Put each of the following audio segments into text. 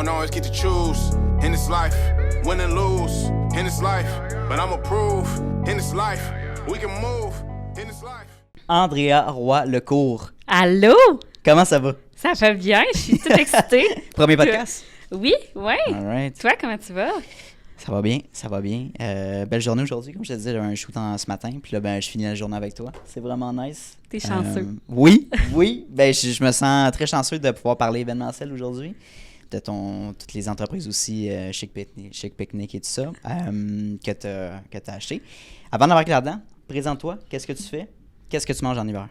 don't always get to choose in this life, win and lose in this life, but I'ma prove in this life, we can move in this life. Andrea Roy-Lecourt. Allô? Comment ça va? Ça va bien, je suis toute excitée. Premier podcast? Oui, oui. All right. Toi, comment tu vas? Ça va bien, ça va bien. Belle journée aujourd'hui, comme je te disais, j'avais un shoot ce matin, puis là, ben, je finis la journée avec toi. C'est vraiment nice. T'es chanceux. Oui, ben, je me sens très chanceux de pouvoir parler événementiel aujourd'hui, de toutes les entreprises aussi, Chic Picnic et tout ça, que tu as acheté. Avant d'embarquer là-dedans, présente-toi, qu'est-ce que tu fais? Qu'est-ce que tu manges en hiver?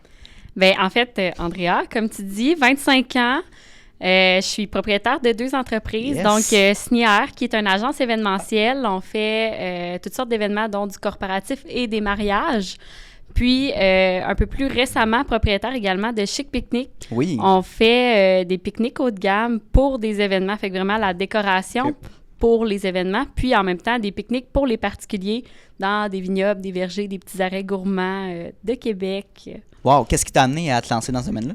Bien, en fait, Andrea, comme tu dis, 25 ans, je suis propriétaire de 2 entreprises. Yes. Donc, Snière, qui est une agence événementielle. On fait toutes sortes d'événements, dont du corporatif et des mariages. Puis, un peu plus récemment, propriétaire également de Chic Picnic. Oui. On fait des pique-niques haut de gamme pour des événements. Fait que vraiment la décoration pour les événements. Puis, en même temps, des pique-niques pour les particuliers dans des vignobles, des vergers, des petits arrêts gourmands de Québec. Wow, qu'est-ce qui t'a amené à te lancer dans ce domaine-là?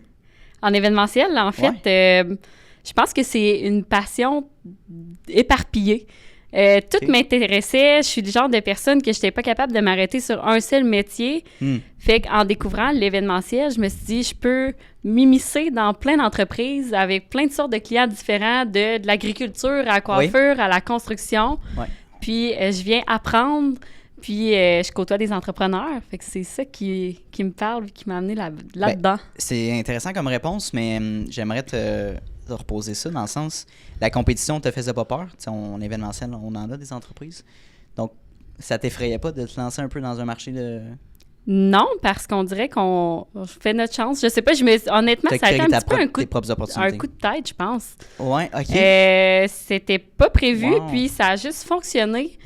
En événementiel, en fait, je pense que c'est une passion éparpillée. Tout m'intéressait. Je suis le genre de personne que je n'étais pas capable de m'arrêter sur un seul métier. Fait qu'en découvrant l'événementiel, je me suis dit, je peux m'immiscer dans plein d'entreprises avec plein de sortes de clients différents, de l'agriculture à la coiffure, à la construction. Ouais. Puis, je viens apprendre. Puis, je côtoie des entrepreneurs. Fait que c'est ça qui me parle et qui m'a amené là-dedans. C'est intéressant comme réponse, mais j'aimerais te reposer ça dans le sens, la compétition te faisait pas peur? T'sais, en événementiel, on en a des entreprises. Donc, ça t'effrayait pas de te lancer un peu dans un marché de... Non, parce qu'on dirait qu'on fait notre chance. Je sais pas, honnêtement, ça a été un petit peu un coup de tête, je pense. Ouais, OK. C'était pas prévu, puis ça a juste fonctionné.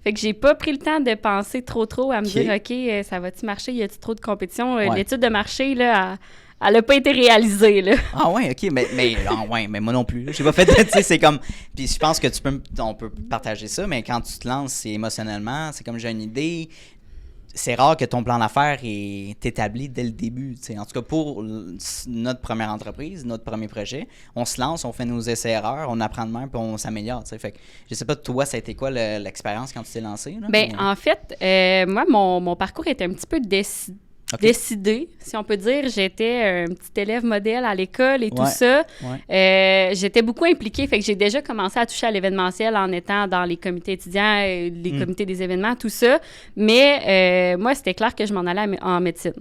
Fait que j'ai pas pris le temps de penser trop à me dire, OK, ça va-tu marcher? Y a-t-il trop de compétition? L'étude de marché, là, elle a pas été réalisée, là. Ah ouais, OK, mais moi non plus. J'ai pas fait, tu sais, c'est comme... Puis je pense que on peut partager ça, mais quand tu te lances, c'est émotionnellement, c'est comme j'ai une idée... C'est rare que ton plan d'affaires est établi dès le début. T'sais. En tout cas, pour notre première entreprise, notre premier projet, on se lance, on fait nos essais-erreurs, on apprend de même, puis on s'améliore. T'sais. Fait que, je sais pas, toi, ça a été quoi l'expérience quand tu t'es lancé? Là? Bien, en fait, moi, mon parcours était un petit peu décidé, si on peut dire. J'étais un petit élève modèle à l'école et tout ça. Ouais. J'étais beaucoup impliquée, fait que j'ai déjà commencé à toucher à l'événementiel en étant dans les comités étudiants, les comités des événements, tout ça. Mais moi, c'était clair que je m'en allais en médecine.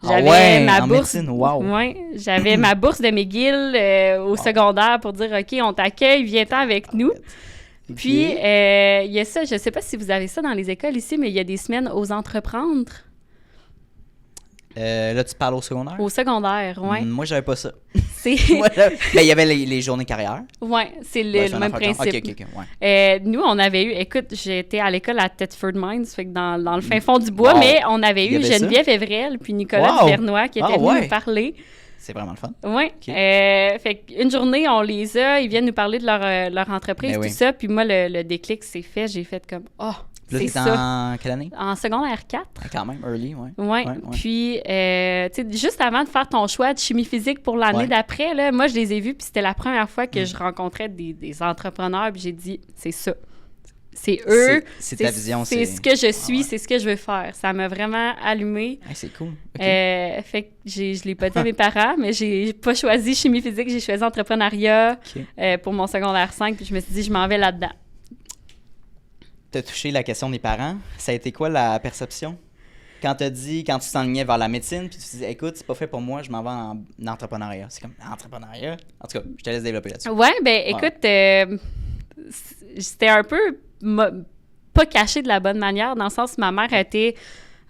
J'avais ma bourse. Médecine, wow. Ouais, j'avais ma bourse de McGill au secondaire pour dire OK, on t'accueille, viens-t'en avec nous. Puis il y a ça, je sais pas si vous avez ça dans les écoles ici, mais il y a des semaines aux entreprendre. Là, tu parles au secondaire? Au secondaire, oui. Moi, j'avais pas ça. Ben, il y avait les journées carrière. Oui, c'est le même principe. OK, ouais. Nous, on avait eu... Écoute, j'étais à l'école à Thetford Mines, fait que dans le fin fond du bois, mais on avait eu Geneviève Evrel puis Nicolas Duvernois qui étaient venus nous parler. C'est vraiment le fun. Oui. Fait qu'une journée, on les a, ils viennent nous parler de leur entreprise, tout ça. Puis moi, le déclic s'est fait. J'ai fait comme, là, c'est ça. En quelle année? En secondaire 4. Quand même, early, oui. Oui. Puis, tu sais, juste avant de faire ton choix de chimie physique pour l'année d'après, là, moi, je les ai vus, puis c'était la première fois que je rencontrais des entrepreneurs, puis j'ai dit, c'est ça. C'est eux. C'est ta vision. C'est ce que je suis, c'est ce que je veux faire. Ça m'a vraiment allumée. C'est cool. Okay. Fait que je l'ai pas dit à mes parents, mais j'ai pas choisi chimie physique, j'ai choisi entrepreneuriat pour mon secondaire 5, puis je me suis dit, je m'en vais là-dedans. T'as touché la question des parents. Ça a été quoi la perception? Quand tu t'enlignais vers la médecine, puis tu te disais, écoute, c'est pas fait pour moi, je m'en vais en entrepreneuriat. C'est comme, entrepreneuriat? En tout cas, je te laisse développer là-dessus. Ouais, ben écoute, c'était un peu pas caché de la bonne manière, dans le sens où ma mère était...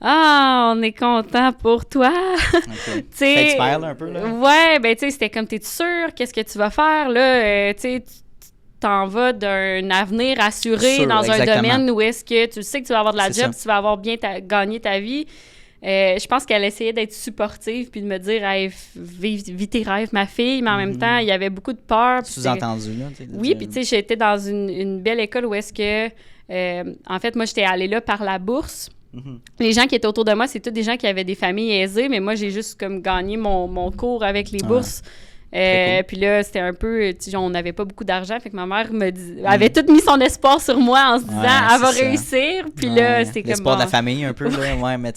Ah, on est content pour toi! Okay. Fake smile un peu, là? Ouais, ben tu sais, c'était comme, t'es sûr? Qu'est-ce que tu vas faire, là? Tu sais, t'en vas d'un avenir assuré dans un domaine où est-ce que tu sais que tu vas avoir de la job, tu vas avoir bien gagné ta vie. Je pense qu'elle essayait d'être supportive puis de me dire hey, vis tes rêves, ma fille, mais en même temps, il y avait beaucoup de peur. Sous-entendu, là. Oui, puis tu sais, j'étais dans une belle école où est-ce que, en fait, moi, j'étais allée là par la bourse. Les gens qui étaient autour de moi, c'est tous des gens qui avaient des familles aisées, mais moi, j'ai juste comme gagné mon cours avec les bourses. Très cool. Puis là, c'était un peu, on n'avait pas beaucoup d'argent, fait que ma mère avait tout mis son espoir sur moi en se disant, elle va réussir. Puis là, c'était comme l'espoir de la famille un peu, là. Ouais, mais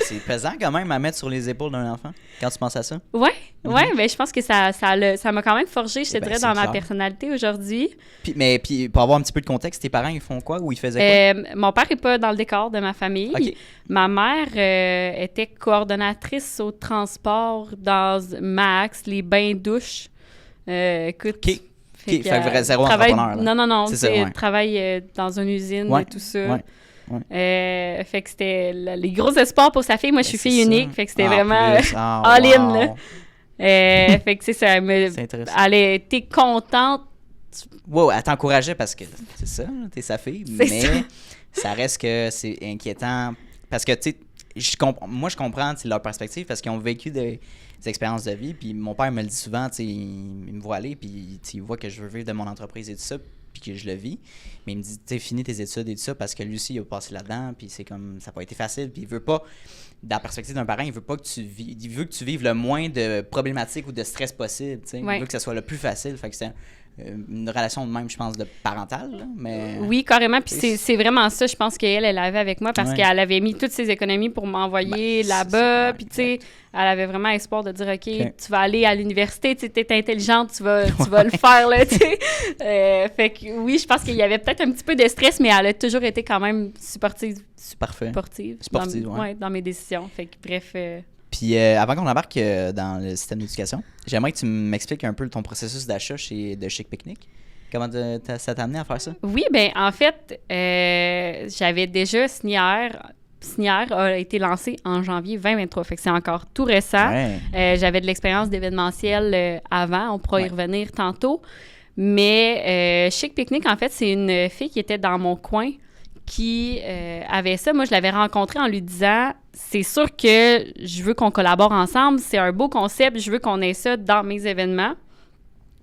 c'est pesant quand même à mettre sur les épaules d'un enfant, quand tu penses à ça. Ouais, mais je pense que ça m'a quand même forgé, je te dirais, dans ma clair. personnalité aujourd'hui. Puis pour avoir un petit peu de contexte, tes parents, ils font quoi ou ils faisaient quoi? Mon père n'est pas dans le décor de ma famille. OK. Ma mère était coordonnatrice au transport dans Max, les bains-douches. Écoute. OK. Fait que zéro entrepreneur, là. Non, C'est ça, ouais. travaille dans une usine et tout ça. Ouais. Fait que c'était les gros espoirs pour sa fille. Moi, je suis fille unique, fait que c'était vraiment all all-in, là. Fait que c'est ça, C'est intéressant. elle était contente. Wow, elle t'encourageait parce que c'est ça, t'es sa fille, C'est mais ça reste que c'est inquiétant parce que, tu sais, moi, je comprends leur perspective parce qu'ils ont vécu des expériences de vie, puis mon père me le dit souvent, tu sais, il me voit aller, puis il voit que je veux vivre de mon entreprise et tout ça, puis que je le vis, mais il me dit, tu sais, finis tes études et tout ça, parce que lui aussi, il a passé là-dedans, puis c'est comme, ça n'a pas été facile, puis il veut pas, dans la perspective d'un parent, il veut pas que il veut que tu vives le moins de problématiques ou de stress possible, tu sais, il veut que ça soit le plus facile, fait que c'est une relation de même, je pense, de parentale, là, mais... Oui, carrément, puis c'est vraiment ça, je pense qu'elle avait avec moi, parce qu'elle avait mis toutes ses économies pour m'envoyer là-bas, puis tu sais, elle avait vraiment espoir de dire, OK, tu vas aller à l'université, tu es intelligente, tu vas le faire, là, tu sais. Fait que oui, je pense qu'il y avait peut-être un petit peu de stress, mais elle a toujours été quand même sportive dans mes décisions. Fait que bref... Puis avant qu'on embarque dans le système d'éducation, j'aimerais que tu m'expliques un peu ton processus d'achat de Chic Picnic. Comment ça t'a amené à faire ça? Oui, bien, en fait, j'avais déjà Snière. Snière a été lancé en janvier 2023, fait que c'est encore tout récent. Ouais. J'avais de l'expérience d'événementiel avant, on pourra y revenir tantôt. Mais Chic Picnic, en fait, c'est une fille qui était dans mon coin qui avait ça. Moi, je l'avais rencontrée en lui disant « C'est sûr que je veux qu'on collabore ensemble, c'est un beau concept, je veux qu'on ait ça dans mes événements. »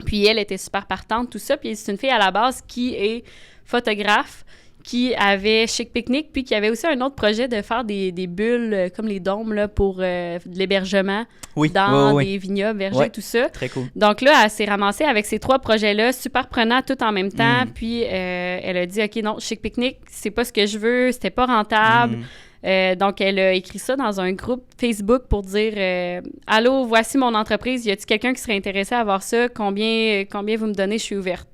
Puis elle était super partante, tout ça. Puis c'est une fille à la base qui est photographe, qui avait Chic Picnic, puis qui avait aussi un autre projet de faire des bulles comme les dômes là, pour de l'hébergement dans des vignobles, vergers, tout ça. Très cool. Donc là, elle s'est ramassée avec ces 3 projets-là, super prenants tout en même temps. Puis elle a dit, OK, non, Chic Picnic, c'est pas ce que je veux, c'était pas rentable. Donc, elle a écrit ça dans un groupe Facebook pour dire « Allô, voici mon entreprise, y a-t-il quelqu'un qui serait intéressé à voir ça? Combien vous me donnez? Je suis ouverte. »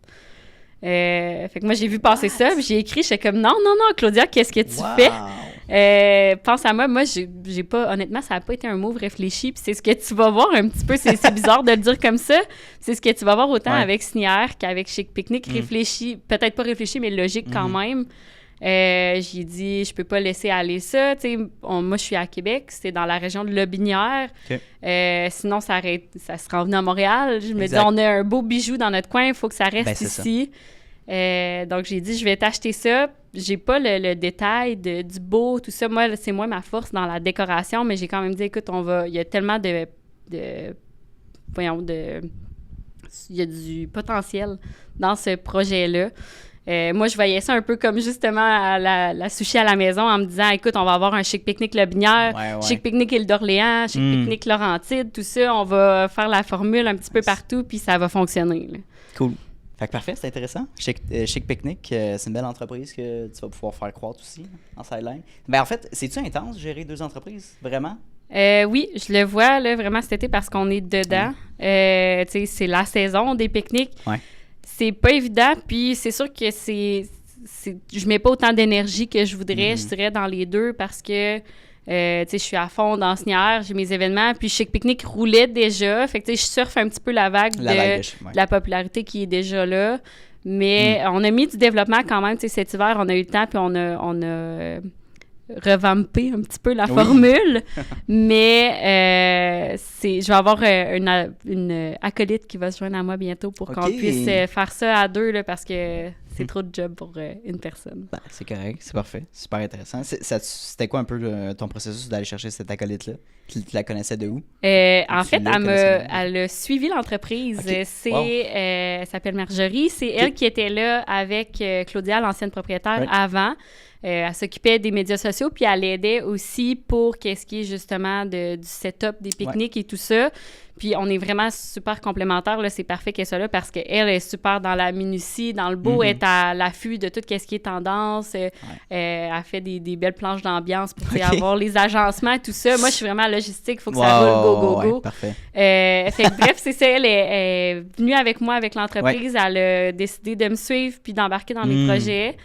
Fait que moi, j'ai vu passer ça, puis j'ai écrit, j'étais comme « Non, Claudia, qu'est-ce que tu fais? Pense à moi. » Moi, j'ai pas, honnêtement, ça n'a pas été un move réfléchi, puis c'est ce que tu vas voir un petit peu, c'est bizarre de le dire comme ça, c'est ce que tu vas voir autant avec Snière qu'avec Chic Picnic, réfléchi, peut-être pas réfléchi, mais logique quand même. J'ai dit, je peux pas laisser aller ça. Moi, je suis à Québec, c'est dans la région de Lobinière. Sinon, ça serait revenu à Montréal. Je me dis, on a un beau bijou dans notre coin, il faut que ça reste ici. Donc, j'ai dit, je vais t'acheter ça. J'ai pas le détail du beau, tout ça. Moi, c'est moi ma force dans la décoration, mais j'ai quand même dit, écoute, il y a tellement il y a du potentiel dans ce projet-là. Moi, je voyais ça un peu comme justement la sushi à la maison en me disant, écoute, on va avoir un Chic Picnic Lobinière, Chic Picnic Île d'Orléans, Chic Picnic Laurentide, tout ça. On va faire la formule un petit peu partout, puis ça va fonctionner. Là. Cool. Fait que parfait, c'est intéressant. Chic Picnic, c'est une belle entreprise que tu vas pouvoir faire croître aussi en sideline. Ben en fait, c'est-tu intense gérer 2 entreprises, vraiment? Oui, je le vois là, vraiment cet été parce qu'on est dedans. C'est la saison des pique-niques. C'est pas évident, puis c'est sûr que je mets pas autant d'énergie que je voudrais, je dirais, dans les 2 parce que, je suis à fond dans Snière, j'ai mes événements, puis Chic Picnic roulait déjà, fait que, je surfe un petit peu la vague de la popularité qui est déjà là, mais on a mis du développement quand même, cet hiver, on a eu le temps, puis on a revampé un petit peu la formule, mais je vais avoir une acolyte qui va se joindre à moi bientôt pour qu'on puisse faire ça à 2 là, parce que c'est trop de job pour une personne. Ben, c'est correct, c'est parfait, super intéressant. C'était quoi un peu ton processus d'aller chercher cette acolyte-là? Tu la connaissais de où? En fait, elle a suivi l'entreprise. Elle s'appelle Marjorie. C'est elle qui était là avec Claudia, l'ancienne propriétaire, avant. Elle s'occupait des médias sociaux, puis elle aidait aussi pour qu'est-ce qui est justement du setup des pique-niques et tout ça. Puis on est vraiment super complémentaires, là, c'est parfait qu'elle soit là parce qu'elle est super dans la minutie, dans le beau, elle est à l'affût de tout ce qui est tendance. Elle fait des belles planches d'ambiance pour avoir les agencements et tout ça. Moi, je suis vraiment à logistique, il faut que ça roule, go. Ouais, parfait. Fait que, bref, c'est ça, elle est venue avec moi avec l'entreprise, elle a décidé de me suivre puis d'embarquer dans mes projets.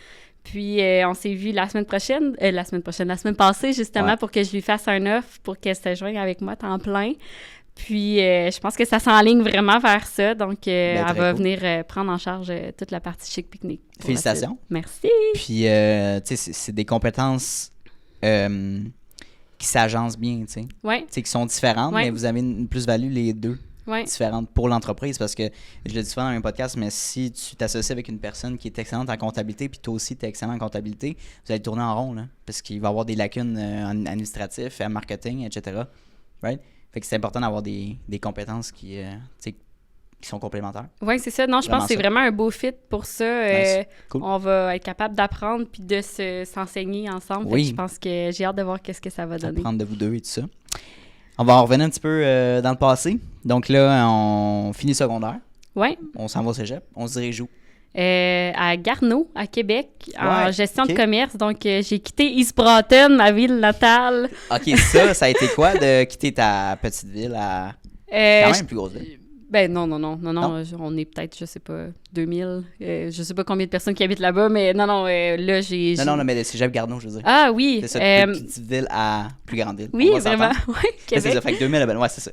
Puis, on s'est vu la semaine passée, justement, pour que je lui fasse un offre pour qu'elle se joigne avec moi temps plein. Puis, je pense que ça s'enligne vraiment vers ça. Donc, elle va venir prendre en charge toute la partie chic pique-nique. Félicitations. Merci. Puis, tu sais, c'est des compétences qui s'agencent bien, tu sais. Oui. Tu sais, qui sont différentes, mais vous avez une plus-value les deux. Différentes pour l'entreprise, parce que je le dis souvent dans mes podcasts, mais si tu t'associes avec une personne qui est excellente en comptabilité, puis toi aussi tu es excellent en comptabilité, vous allez tourner en rond, là, parce qu'il va y avoir des lacunes administratives, en marketing, etc. Right? Fait que c'est important d'avoir des compétences qui sont complémentaires. Oui, c'est ça. Non, je pense que c'est vraiment un beau fit pour ça. Nice. Cool. On va être capable d'apprendre puis de s'enseigner ensemble. Oui. Je pense que j'ai hâte de voir qu'est-ce que ça va donner. Apprendre de vous deux et tout ça. On va en revenir un petit peu dans le passé. Donc là, on finit secondaire. Oui. On s'en va au cégep. On se dirige où? À Garneau, à Québec, en gestion de commerce. Donc, j'ai quitté East Broughton, ma ville natale. OK, ça a été quoi de quitter ta petite ville à quand même une plus grosse ville? Ben non. On est peut-être, je sais pas, 2000. Je sais pas combien de personnes qui habitent là-bas, mais non, là, j'ai... Non, mais le cégep Garneau, je veux dire. Ah oui. C'est ça, de petite ville à plus grande ville. Oui, vraiment. Oui, Québec. C'est ça, fait que 2000, ben ouais, c'est ça.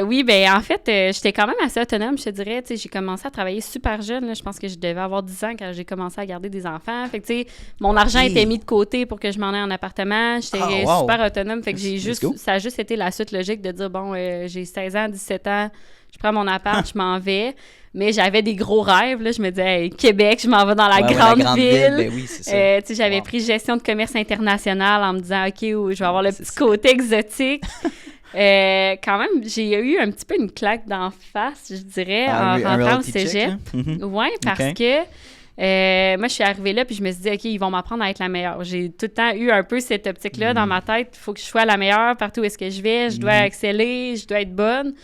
Oui, ben en fait, j'étais quand même assez autonome, je te dirais. Tu sais, j'ai commencé à travailler super jeune. Là. Je pense que je devais avoir 10 ans quand j'ai commencé à garder des enfants. Fait que, tu sais, mon argent était mis de côté pour que je m'en aille en appartement. J'étais super autonome. Fait que ça a juste été la suite logique de dire, bon, j'ai 16 ans, 17 ans, je prends mon appart, je m'en vais. Mais j'avais des gros rêves. Là. Je me disais, hey, Québec, je m'en vais dans la grande ville. Ben oui, c'est ça. J'avais pris gestion de commerce international en me disant, OK, je vais avoir le petit côté exotique. Quand même, j'ai eu un petit peu une claque d'en face, je dirais, en rentrant au cégep. Oui, parce que moi, je suis arrivée là puis je me suis dit, OK, ils vont m'apprendre à être la meilleure. J'ai tout le temps eu un peu cette optique-là dans ma tête. Il faut que je sois la meilleure partout où est-ce que je vais. Je dois exceller, je dois être bonne.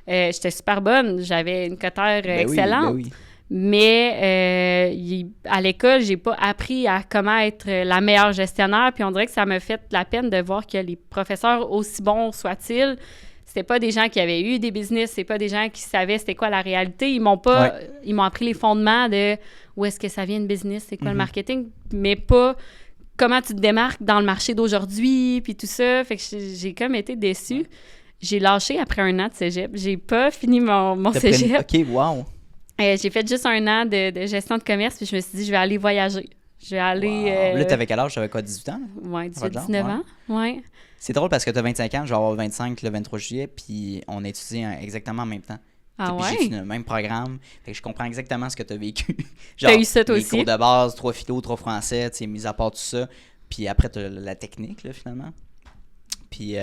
J'étais super bonne, j'avais une cotère excellente. Oui. Mais à l'école, j'ai pas appris à comment être la meilleure gestionnaire. Puis on dirait que ça m'a fait la peine de voir que les professeurs, aussi bons soient-ils, c'était pas des gens qui avaient eu des business, c'est pas des gens qui savaient c'était quoi la réalité. Ils m'ont appris les fondements de où est-ce que ça vient une business, c'est quoi le marketing, mais pas comment tu te démarques dans le marché d'aujourd'hui, puis tout ça. Fait que j'ai comme été déçue. J'ai lâché après 1 an de cégep. J'ai pas fini mon cégep. OK, wow. J'ai fait juste 1 an de gestion de commerce, puis je me suis dit, je vais aller voyager. Je vais aller... Là, t'avais quel âge? T'avais quoi, 18 ans? Oui, 18-19 ans. Ouais. C'est drôle parce que t'as 25 ans, je vais avoir 25 le 23 juillet, puis on étudie exactement en même temps. Ah ouais? J'ai fait le même programme, fait que je comprends exactement ce que t'as vécu. T'as eu ça toi aussi? Les cours de base, 3 philo, 3 français, tu sais, mis à part tout ça. Puis après, t'as la technique, là, finalement. Puis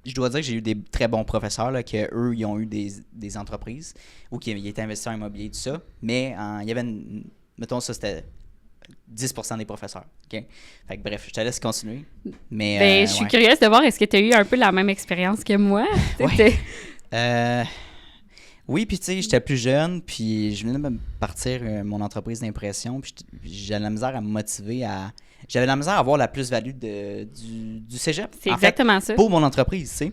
je dois dire que j'ai eu des très bons professeurs, là, qu'eux, ils ont eu des entreprises ou qui étaient investisseurs immobiliers et tout ça. Mais il y avait mettons, ça, c'était 10% des professeurs. Okay? Fait que bref, je te laisse continuer. Mais, je suis curieuse de voir, est-ce que tu as eu un peu la même expérience que moi? Oui, puis tu sais, j'étais plus jeune, puis je venais de me partir mon entreprise d'impression, puis j'avais la misère à me motiver J'avais la misère à avoir la plus-value du cégep. C'est exactement ça. Pour mon entreprise, tu sais.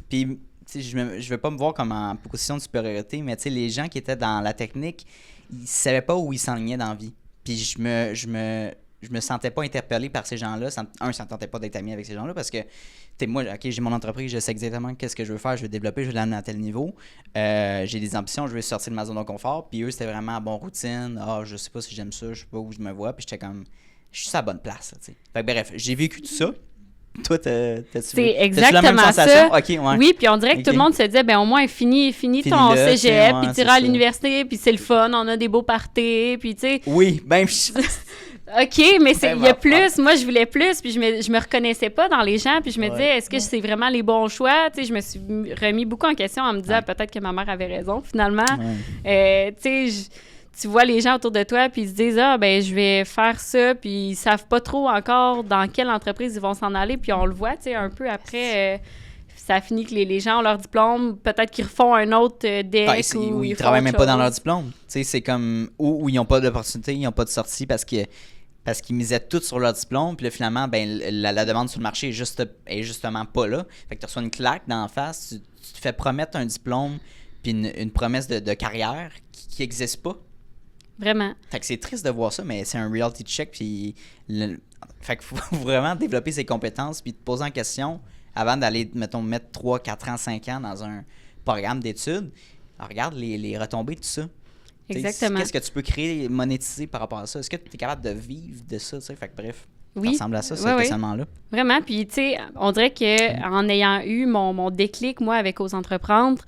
Puis, tu sais, je ne veux pas me voir comme en position de supériorité, mais tu sais, les gens qui étaient dans la technique, ils ne savaient pas où ils s'enlignaient dans la vie. Puis je me sentais pas interpellé par ces gens-là. Ça ne tentait pas d'être ami avec ces gens-là parce que, moi, OK, j'ai mon entreprise, je sais exactement qu'est-ce que je veux faire, je veux développer, je veux l'amener à tel niveau. J'ai des ambitions, je veux sortir de ma zone de confort. Puis eux, c'était vraiment bon routine. Je sais pas si j'aime ça, je sais pas où je me vois. Puis j'étais comme, je suis à la bonne place, tu sais. Fait que bref, j'ai vécu tout ça. Toi, c'est exactement la même sensation? Ça. Okay, ouais. Oui, puis on dirait que tout le monde se disait, ben au moins, finis ton cégep, puis tu iras à l'université, puis c'est le fun, on a des beaux parties, puis tu sais... Oui, même... OK, mais il y a plus. Moi, je voulais plus, puis je me reconnaissais pas dans les gens, puis je me disais, est-ce que c'est vraiment les bons choix? Tu sais, je me suis remis beaucoup en question en me disant, peut-être que ma mère avait raison, finalement. Tu sais, tu vois les gens autour de toi, puis ils se disent « Ah, ben je vais faire ça », puis ils savent pas trop encore dans quelle entreprise ils vont s'en aller, puis on le voit, tu sais, un peu après... ça finit que les gens ont leur diplôme, peut-être qu'ils refont un autre deck ou ils font travaillent même autre pas dans chose. leur diplôme. Tu sais, c'est comme... Ou ils n'ont pas d'opportunité, ils n'ont pas de sortie parce qu'ils misaient tout sur leur diplôme, puis là, finalement, ben, la demande sur le marché est justement pas là. Fait que tu reçois une claque d'en face, tu te fais promettre un diplôme, puis une promesse de carrière qui n'existe pas. Vraiment. Fait que c'est triste de voir ça, mais c'est un reality check, puis... Fait qu'il faut vraiment développer ses compétences, puis te poser en question... avant d'aller, mettons, mettre 3, 4 ans, 5 ans dans un programme d'études, regarde les retombées de tout ça. Exactement. Qu'est-ce que tu peux créer, monétiser par rapport à ça? Est-ce que tu es capable de vivre de ça? Fait que bref, Oui. ça ressemble à ça, ce Oui. questionnement-là. Vraiment. Puis, tu sais, on dirait qu'en ayant eu mon déclic, moi, avec Ose entreprendre,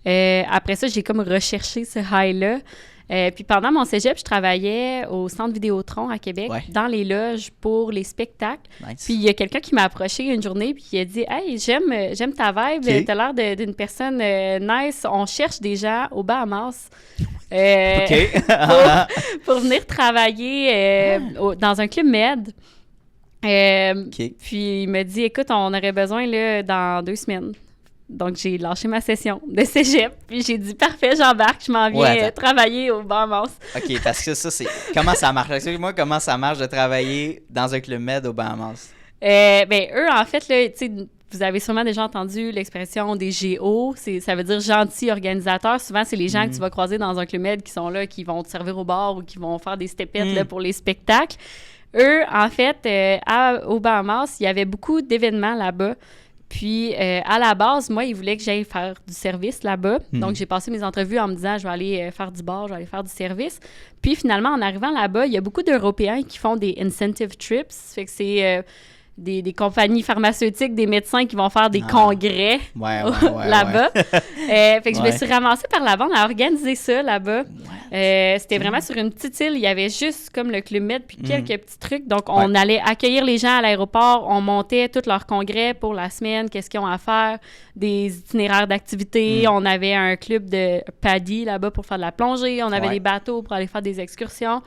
après ça, j'ai comme recherché ce high-là. Puis pendant mon cégep, je travaillais au Centre Vidéotron à Québec, dans les loges pour les spectacles. Nice. Puis il y a quelqu'un qui m'a approché une journée puis qui a dit « Hey, j'aime ta vibe, t'as l'air d'une personne nice, on cherche des gens aux Bahamas. Pour venir travailler dans un club med. » Puis il m'a dit « Écoute, on aurait besoin là, dans 2 semaines. » Donc, j'ai lâché ma session de cégep, puis j'ai dit « Parfait, j'embarque, je m'en viens travailler au Bahamas. » OK, parce que ça, c'est... Comment ça marche? Explique-moi comment ça marche de travailler dans un club med aux Bahamas. Ben, eux, en fait, là, tu sais, vous avez sûrement déjà entendu l'expression des GO, ça veut dire gentils organisateurs. Souvent, c'est les gens que tu vas croiser dans un club med qui sont là, qui vont te servir au bar ou qui vont faire des stepettes là, pour les spectacles. Eux, en fait, au Bahamas, il y avait beaucoup d'événements là-bas. Puis, à la base, moi, ils voulaient que j'aille faire du service là-bas. Donc, j'ai passé mes entrevues en me disant, je vais aller faire du bar, je vais aller faire du service. Puis, finalement, en arrivant là-bas, il y a beaucoup d'Européens qui font des incentive trips. Fait que c'est des compagnies pharmaceutiques, des médecins qui vont faire des congrès là-bas. Fait que je me suis ramassée par la bande à organiser ça là-bas. C'était vraiment sur une petite île. Il y avait juste comme le Club Med puis quelques petits trucs. Donc, on allait accueillir les gens à l'aéroport. On montait tous leurs congrès pour la semaine. Qu'est-ce qu'ils ont à faire? Des itinéraires d'activités. On avait un club de paddy là-bas pour faire de la plongée. On avait des bateaux pour aller faire des excursions.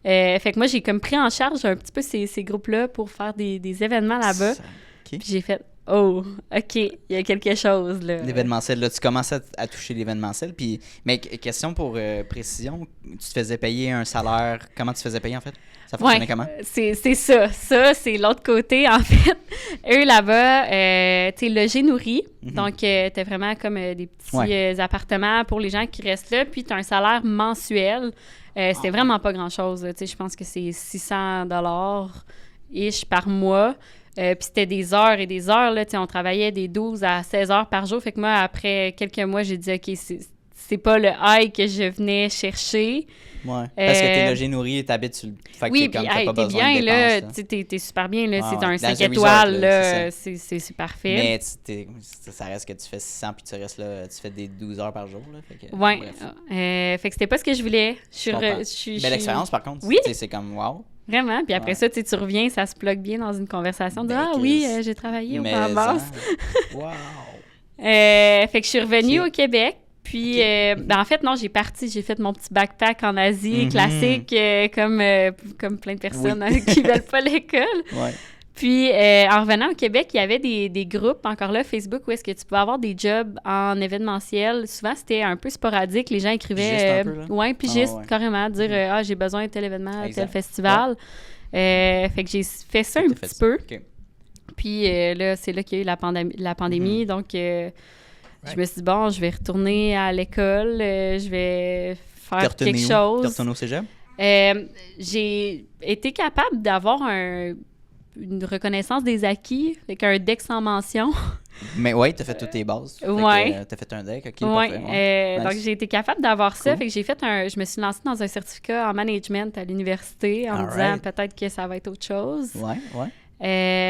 Fait que moi, j'ai comme pris en charge un petit peu ces groupes-là pour faire des événements là-bas. Puis j'ai fait « Oh, OK, il y a quelque chose, là. » L'événementiel, là, tu commences à toucher l'événementiel. Puis, mais question pour précision, tu te faisais payer un salaire. Comment tu te faisais payer, en fait? Ça fonctionnait comment? C'est ça. Ça, c'est l'autre côté, en fait. Eux, là-bas, t'es logé nourri. Donc, t'as vraiment comme des petits appartements pour les gens qui restent là. Puis, t'as un salaire mensuel. C'était vraiment pas grand-chose. Je pense que c'est 600 $-ish par mois. Puis c'était des heures et des heures. Là, on travaillait des 12 à 16 heures par jour. Fait que moi, après quelques mois, j'ai dit « OK, c'est pas le high que je venais chercher. » Ouais. Parce que t'es logé, nourri et t'habites sur le... Fait que oui, t'es comme, puis t'as pas t'es besoin bien, de là. dépenses. T'es super bien, là. C'est un dans 5 un étoiles, resort, là. c'est C'est parfait. Mais ça reste que tu fais 600 puis tu restes là, tu fais des 12 heures par jour. Là, fait que, ouais. Fait que c'était pas ce que je voulais. Belle expérience, par contre. Oui. C'est comme wow. Vraiment. Puis après ça, tu reviens, ça se plug bien dans une conversation. Oui, j'ai travaillé au Bahamas. Wow. Fait que je suis revenue au Québec. Puis, en fait, non, j'ai fait mon petit backpack en Asie, classique, comme plein de personnes qui veulent pas l'école. Ouais. Puis, en revenant au Québec, il y avait des groupes, encore là, Facebook, où est-ce que tu pouvais avoir des jobs en événementiel. Souvent, c'était un peu sporadique. Les gens écrivaient... carrément, dire « j'ai besoin de tel événement, tel festival. Fait que j'ai fait ça un petit peu. Okay. Puis là, c'est là qu'il y a eu la pandémie. Donc, je me suis dit, bon, je vais retourner à l'école. Je vais faire quelque chose. Tu retournes au cégep? J'ai été capable d'avoir une reconnaissance des acquis avec un deck sans mention. Mais oui, tu as fait toutes tes bases. Tu as fait un deck, OK, parfait. Donc, j'ai été capable d'avoir ça. Fait que je me suis lancée dans un certificat en management à l'université en me disant peut-être que ça va être autre chose. Ouais.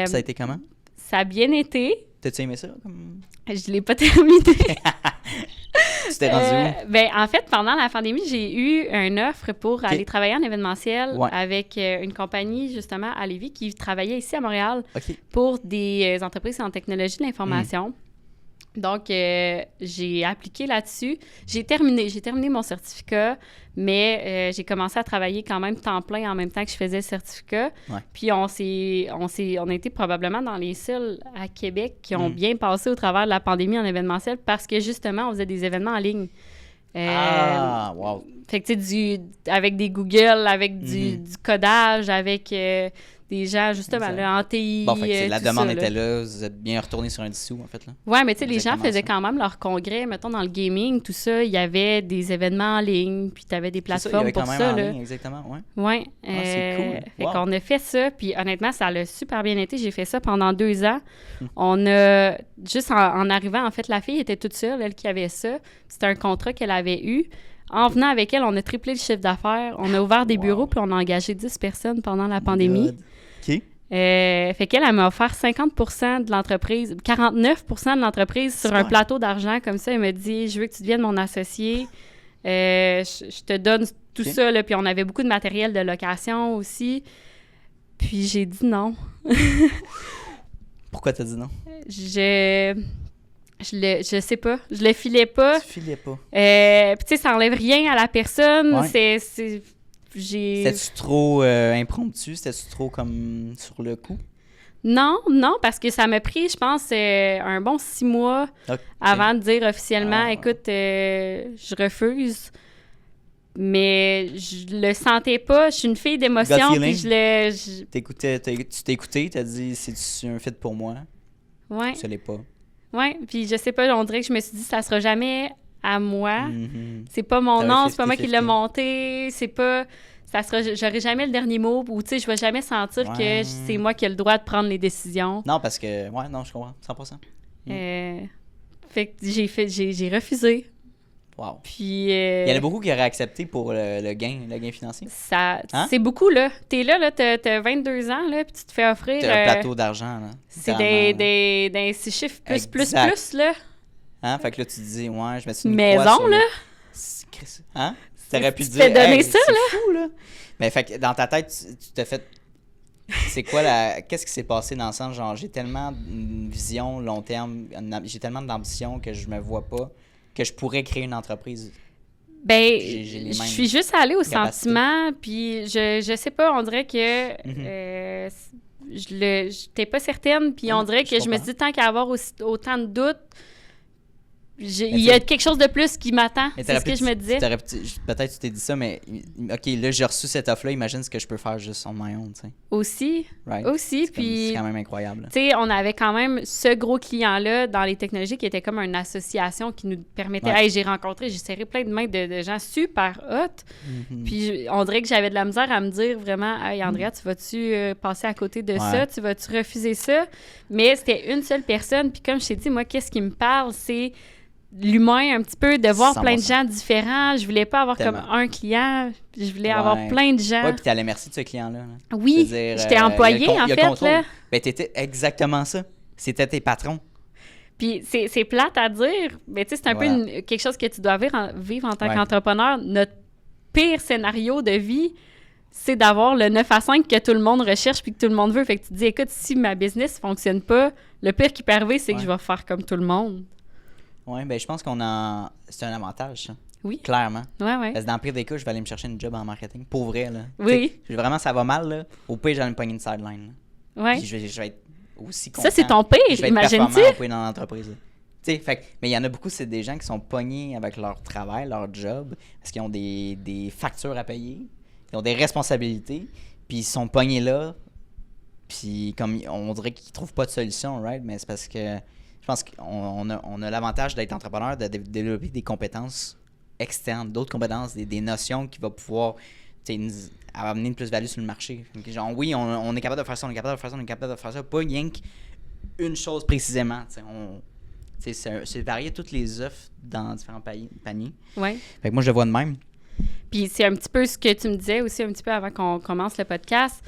Ça a été comment? Ça a bien été. T'as-tu aimé ça? Je l'ai pas terminé. Tu t'es rendu où? Ben, en fait, pendant la pandémie, j'ai eu une offre pour aller travailler en événementiel avec une compagnie, justement, à Lévis, qui travaillait ici à Montréal pour des entreprises en technologie de l'information. Donc, j'ai appliqué là-dessus. J'ai terminé mon certificat, mais j'ai commencé à travailler quand même temps plein en même temps que je faisais le certificat. Ouais. Puis on a été probablement dans les seuls à Québec qui ont bien passé au travers de la pandémie en événementiel parce que justement, on faisait des événements en ligne. Wow. Fait que tu sais, avec des Google, avec du codage, avec des gens justement Exact. là, en TI. Bon, fait que la tout demande ça, était là. là, vous êtes bien retourné sur un dissous, en fait, là. Ouais, mais tu sais, les gens Exactement faisaient ça. quand même leur congrès, mettons, dans le gaming, tout ça. Il y avait des événements en ligne, puis tu avais des C'est ça, il y plateformes avait pour quand même ça, en là. ligne, exactement, ouais. Ouais. c'est cool. Fait Wow. qu'on a fait ça, puis honnêtement, ça a super bien été. J'ai fait ça pendant 2 ans. On a, juste en arrivant, en fait, la fille était toute seule, elle qui avait ça. C'était un contrat qu'elle avait eu. En venant avec elle, on a triplé le chiffre d'affaires. On a ouvert des bureaux, puis on a engagé 10 personnes pendant la pandémie. OK. Fait qu'elle, elle m'a offert 50% de l'entreprise, 49% de l'entreprise sur un plateau d'argent comme ça. Elle m'a dit, je veux que tu deviennes mon associé. Je te donne tout ça. Là. Puis on avait beaucoup de matériel de location aussi. Puis j'ai dit non. Pourquoi t'as dit non? Je sais pas. Je le filais pas. Tu filais pas. Puis tu sais, ça enlève rien à la personne. Ouais. C'était-tu trop impromptu? C'était-tu trop comme sur le coup? Non, parce que ça m'a pris, je pense, un bon 6 mois avant de dire officiellement, écoute, je refuse. Mais je le sentais pas. Je suis une fille d'émotion. Puis tu t'es écouté, t'as dit, c'est un fit pour moi? Ouais. Ça l'est pas. Ouais, puis je sais pas, on dirait que je me suis dit, ça sera jamais à moi. Mm-hmm. C'est pas mon nom, 50-50. c'est pas moi qui l'ai monté, c'est pas... J'aurai jamais le dernier mot, ou tu sais, je vais jamais sentir que c'est moi qui ai le droit de prendre les décisions. Non, parce que... Ouais, non, je comprends, 100%. Fait que j'ai refusé. Wow. Puis... Il y en a beaucoup qui auraient accepté pour le gain financier. C'est beaucoup, là. T'es là, t'as 22 ans, là, puis tu te fais offrir... T'as un plateau d'argent, là. C'est des 6 chiffres plus, là. Hein? Fait que là, tu te dis, ouais, je me suis mis maison, là. Hein? T'aurais pu tu dire, t'es donné hey, ça, c'est là. fou, là. Mais fait que dans ta tête, tu t'es fait... C'est quoi Qu'est-ce qui s'est passé dans le sens, genre, j'ai tellement une vision long terme, j'ai tellement d'ambition que je me vois pas, que je pourrais créer une entreprise. Ben, J'ai je suis juste allée au capacités. sentiment, puis je sais pas, on dirait que j'étais pas certaine, puis on dirait que je me suis dit, tant qu'à avoir autant de doutes, il y a quelque chose de plus qui m'attend, c'est ce que je me disais. Peut-être tu t'es dit ça, mais OK, là, j'ai reçu cette offre-là, imagine ce que je peux faire juste on my own, tu sais. Aussi, Right? puis... C'est quand même incroyable. Tu sais, on avait quand même ce gros client-là dans les technologies qui était comme une association qui nous permettait... Ouais. Hey, j'ai serré plein de mains de gens super hot. Puis on dirait que j'avais de la misère à me dire vraiment, hey, Andrea, tu vas-tu passer à côté de ça? Tu vas-tu refuser ça? Mais c'était une seule personne. Puis comme je t'ai dit, moi, qu'est-ce qui me parle, c'est l'humain un petit peu, de voir 100%. plein de gens différents. Je voulais pas avoir comme un client. Je voulais avoir plein de gens. Oui, puis t'es à la merci de ce client-là. Là. Oui, j'étais employée, en fait, là. Ben, t'étais exactement ça. C'était tes patrons. Puis c'est plate à dire, mais tu sais, c'est un peu quelque chose que tu dois vivre en tant qu'entrepreneur. Notre pire scénario de vie, c'est d'avoir le 9 à 5 que tout le monde recherche puis que tout le monde veut. Fait que tu te dis, écoute, si ma business fonctionne pas, le pire qui peut arriver, c'est que je vais faire comme tout le monde. Oui, ben je pense c'est un avantage, ça. Oui. Clairement. Ouais. Parce que dans le pire des cas, je vais aller me chercher une job en marketing. Pour vrai, là. Oui. T'sais, vraiment, ça va mal, là. Au pire, j'allais me pogner une sideline. Oui. Puis je vais être aussi content. Ça, c'est ton pire, je vais être imagine-tu? performant au pire dans l'entreprise. Mais il y en a beaucoup, c'est des gens qui sont pognés avec leur travail, leur job, parce qu'ils ont des factures à payer, ils ont des responsabilités, puis ils sont pognés là, puis comme on dirait qu'ils trouvent pas de solution, right? Mais c'est parce que je pense qu'on a l'avantage d'être entrepreneur, de développer des compétences externes, d'autres compétences, des notions qui vont pouvoir amener une plus-value sur le marché. Donc, genre, oui, on est capable de faire ça, on est capable de faire ça, on est capable de faire ça, pas rien qu'une chose précisément. C'est varier toutes les offres dans différents paniers. Oui. Fait que moi, je le vois de même. Puis c'est un petit peu ce que tu me disais aussi un petit peu avant qu'on commence le podcast.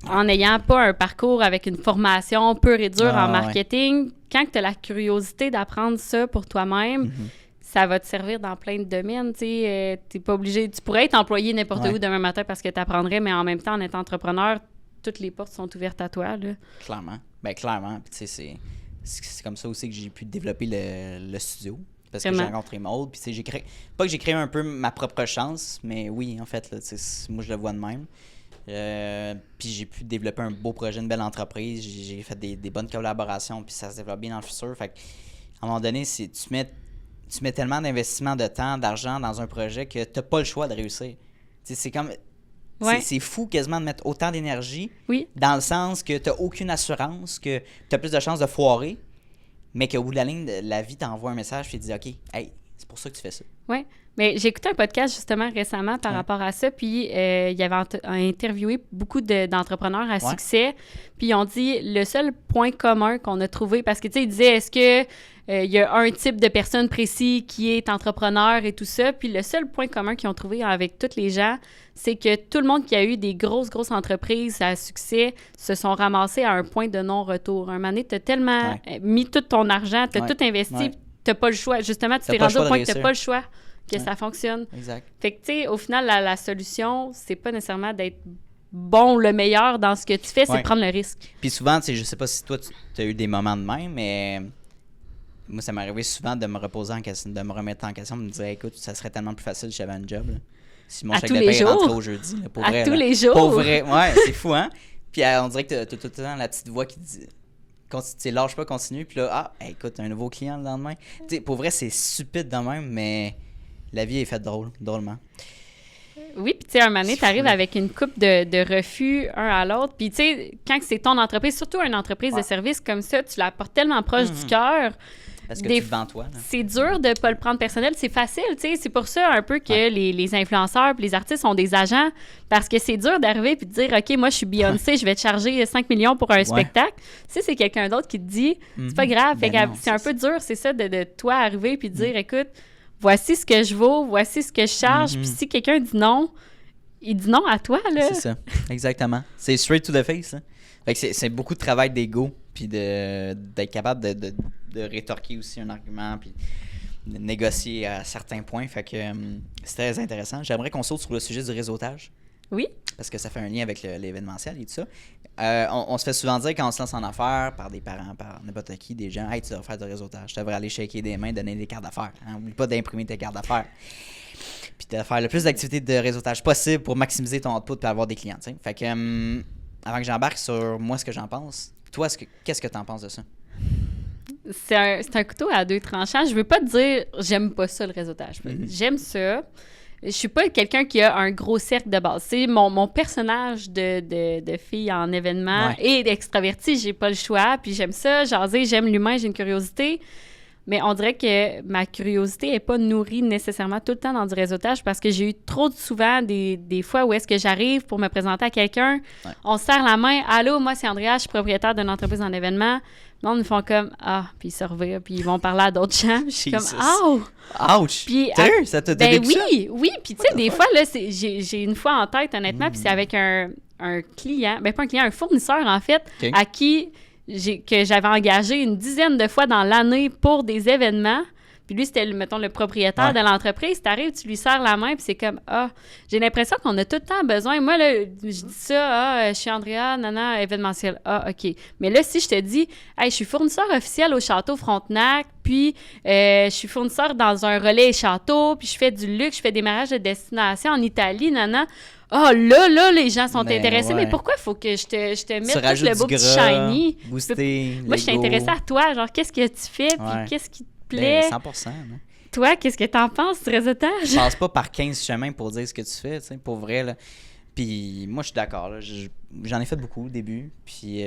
En n'ayant pas un parcours avec une formation pure et dure en marketing, quand tu as la curiosité d'apprendre ça pour toi-même, ça va te servir dans plein de domaines. T'es pas obligé. Tu pourrais être employé n'importe où demain matin parce que tu apprendrais, mais en même temps, en étant entrepreneur, toutes les portes sont ouvertes à toi. Là. Clairement. Ben clairement. Puis tu sais, c'est comme ça aussi que j'ai pu développer le studio. Parce que Vraiment. j'ai rencontré Maud. Puis, tu sais, pas que j'ai créé un peu ma propre chance, mais oui, en fait, là, tu sais, moi, je le vois de même. Puis j'ai pu développer un beau projet, une belle entreprise. J'ai fait des bonnes collaborations, puis ça se développe bien dans le futur. Fait que, à un moment donné, tu mets tellement d'investissement de temps, d'argent dans un projet que tu n'as pas le choix de réussir. Tu sais, c'est comme. Ouais. C'est fou quasiment de mettre autant d'énergie Oui. dans le sens que tu n'as aucune assurance, que tu as plus de chances de foirer, mais qu'au bout de la ligne, la vie t'envoie un message et te dit OK, hey, c'est pour ça que tu fais ça. Oui. Mais j'ai écouté un podcast justement récemment par rapport à ça, puis il avait interviewé beaucoup d'entrepreneurs à succès, puis ils ont dit le seul point commun qu'on a trouvé, parce que tu sais, ils disaient est-ce que il y a un type de personne précis qui est entrepreneur et tout ça, puis le seul point commun qu'ils ont trouvé avec tous les gens, c'est que tout le monde qui a eu des grosses entreprises à succès se sont ramassés à un point de non-retour. Un moment donné, tu as tellement mis tout ton argent, tu as tout investi, tu n'as pas le choix. Justement, tu t'es rendu au point que tu n'as pas le choix que ça fonctionne. Exact. Fait que, tu sais, au final, la solution, c'est pas nécessairement d'être bon, le meilleur dans ce que tu fais, c'est de prendre le risque. Puis souvent, tu sais, je sais pas si toi, tu as eu des moments de même, mais moi, ça m'est arrivé souvent de me reposer en question, de me remettre en question, de me dire, écoute, ça serait tellement plus facile si j'avais un job. Là. Si mon chèque de paie rentrait au jeudi. Là, pour vrai, tous là. les jours. Pour vrai, ouais, c'est fou, hein? Puis on dirait que t'as tout le temps la petite voix qui dit... lâche pas, continue. Puis là, écoute, un nouveau client le lendemain. Tu sais, pour vrai, c'est stupide de même, mais la vie est faite drôlement. Oui, puis tu sais, un moment donné, tu arrives avec une coupe de refus un à l'autre. Puis tu sais, quand c'est ton entreprise, surtout une entreprise de service comme ça, tu la portes tellement proche du cœur. Parce que tu te vends toi. Là. C'est dur de pas le prendre personnel. C'est facile, tu sais. C'est pour ça un peu que les influenceurs et les artistes ont des agents. Parce que c'est dur d'arriver et de dire, OK, moi, je suis Beyoncé, je vais te charger 5 millions pour un spectacle. Si c'est quelqu'un d'autre qui te dit, c'est pas grave. Fait que c'est un peu dur, c'est ça, de toi arriver puis de dire, écoute, voici ce que je vaux, voici ce que je charge. Puis si quelqu'un dit non, il dit non à toi, là. C'est ça, exactement. C'est straight to the face. Hein. Fait que c'est beaucoup de travail d'ego, puis d'être capable de rétorquer aussi un argument, puis de négocier à certains points. Fait que c'est très intéressant. J'aimerais qu'on saute sur le sujet du réseautage. Oui. Parce que ça fait un lien avec l'événementiel et tout ça. On se fait souvent dire quand on se lance en affaires par des parents, par n'importe qui, des gens, « Hey, tu devrais faire du réseautage. Tu devrais aller shaker des mains, donner des cartes d'affaires. Hein? Oublie pas d'imprimer tes cartes d'affaires. » Puis de faire le plus d'activités de réseautage possible pour maximiser ton output et avoir des clients. T'sais. Fait que avant que j'embarque sur moi ce que j'en pense, toi, qu'est-ce que tu en penses de ça? C'est un couteau à deux tranchants. Je veux pas te dire j'aime pas ça le réseautage. J'aime ça. Je suis pas quelqu'un qui a un gros cercle de base. C'est mon personnage de fille en événement et d'extravertie, j'ai pas le choix. Puis j'aime ça, jaser, j'aime l'humain, j'ai une curiosité. Mais on dirait que ma curiosité n'est pas nourrie nécessairement tout le temps dans du réseautage parce que j'ai eu trop souvent des fois où est-ce que j'arrive pour me présenter à quelqu'un, on se serre la main, « Allô, moi c'est Andrea, je suis propriétaire d'une entreprise en événement. » Le monde, ils font comme « Ah », puis ils se revirent, puis ils vont parler à d'autres gens. Je suis comme « Oh! » Ouch! Puis, ça t'a ben vécu oui, puis tu sais, des fois, là, j'ai une fois en tête, honnêtement, puis c'est avec un client, ben pas un client, un fournisseur, en fait, à qui... que j'avais engagé une dizaine de fois dans l'année pour des événements. Puis lui, c'était, mettons, le propriétaire de l'entreprise. Tu arrives, tu lui serres la main, puis c'est comme, j'ai l'impression qu'on a tout le temps besoin. Moi, là, je dis ça, je suis Andrea, nana, événementiel. OK. Mais là, si je te dis, hey, je suis fournisseur officiel au Château Frontenac, puis je suis fournisseur dans un relais château, puis je fais du luxe, je fais des mariages de destination en Italie, nana. Là, les gens sont intéressés. Mais pourquoi il faut que je te mette tout le beau petit shiny? Booster, moi, je suis intéressée à toi. Genre, qu'est-ce que tu fais? Puis qu'est-ce qui te plaît? 100%. Hein? Toi, qu'est-ce que t'en penses du réseautage? Je passe pas par 15 chemins pour dire ce que tu fais, tu sais, pour vrai. Là. Puis moi, je suis d'accord. Là. J'en ai fait beaucoup au début. Puis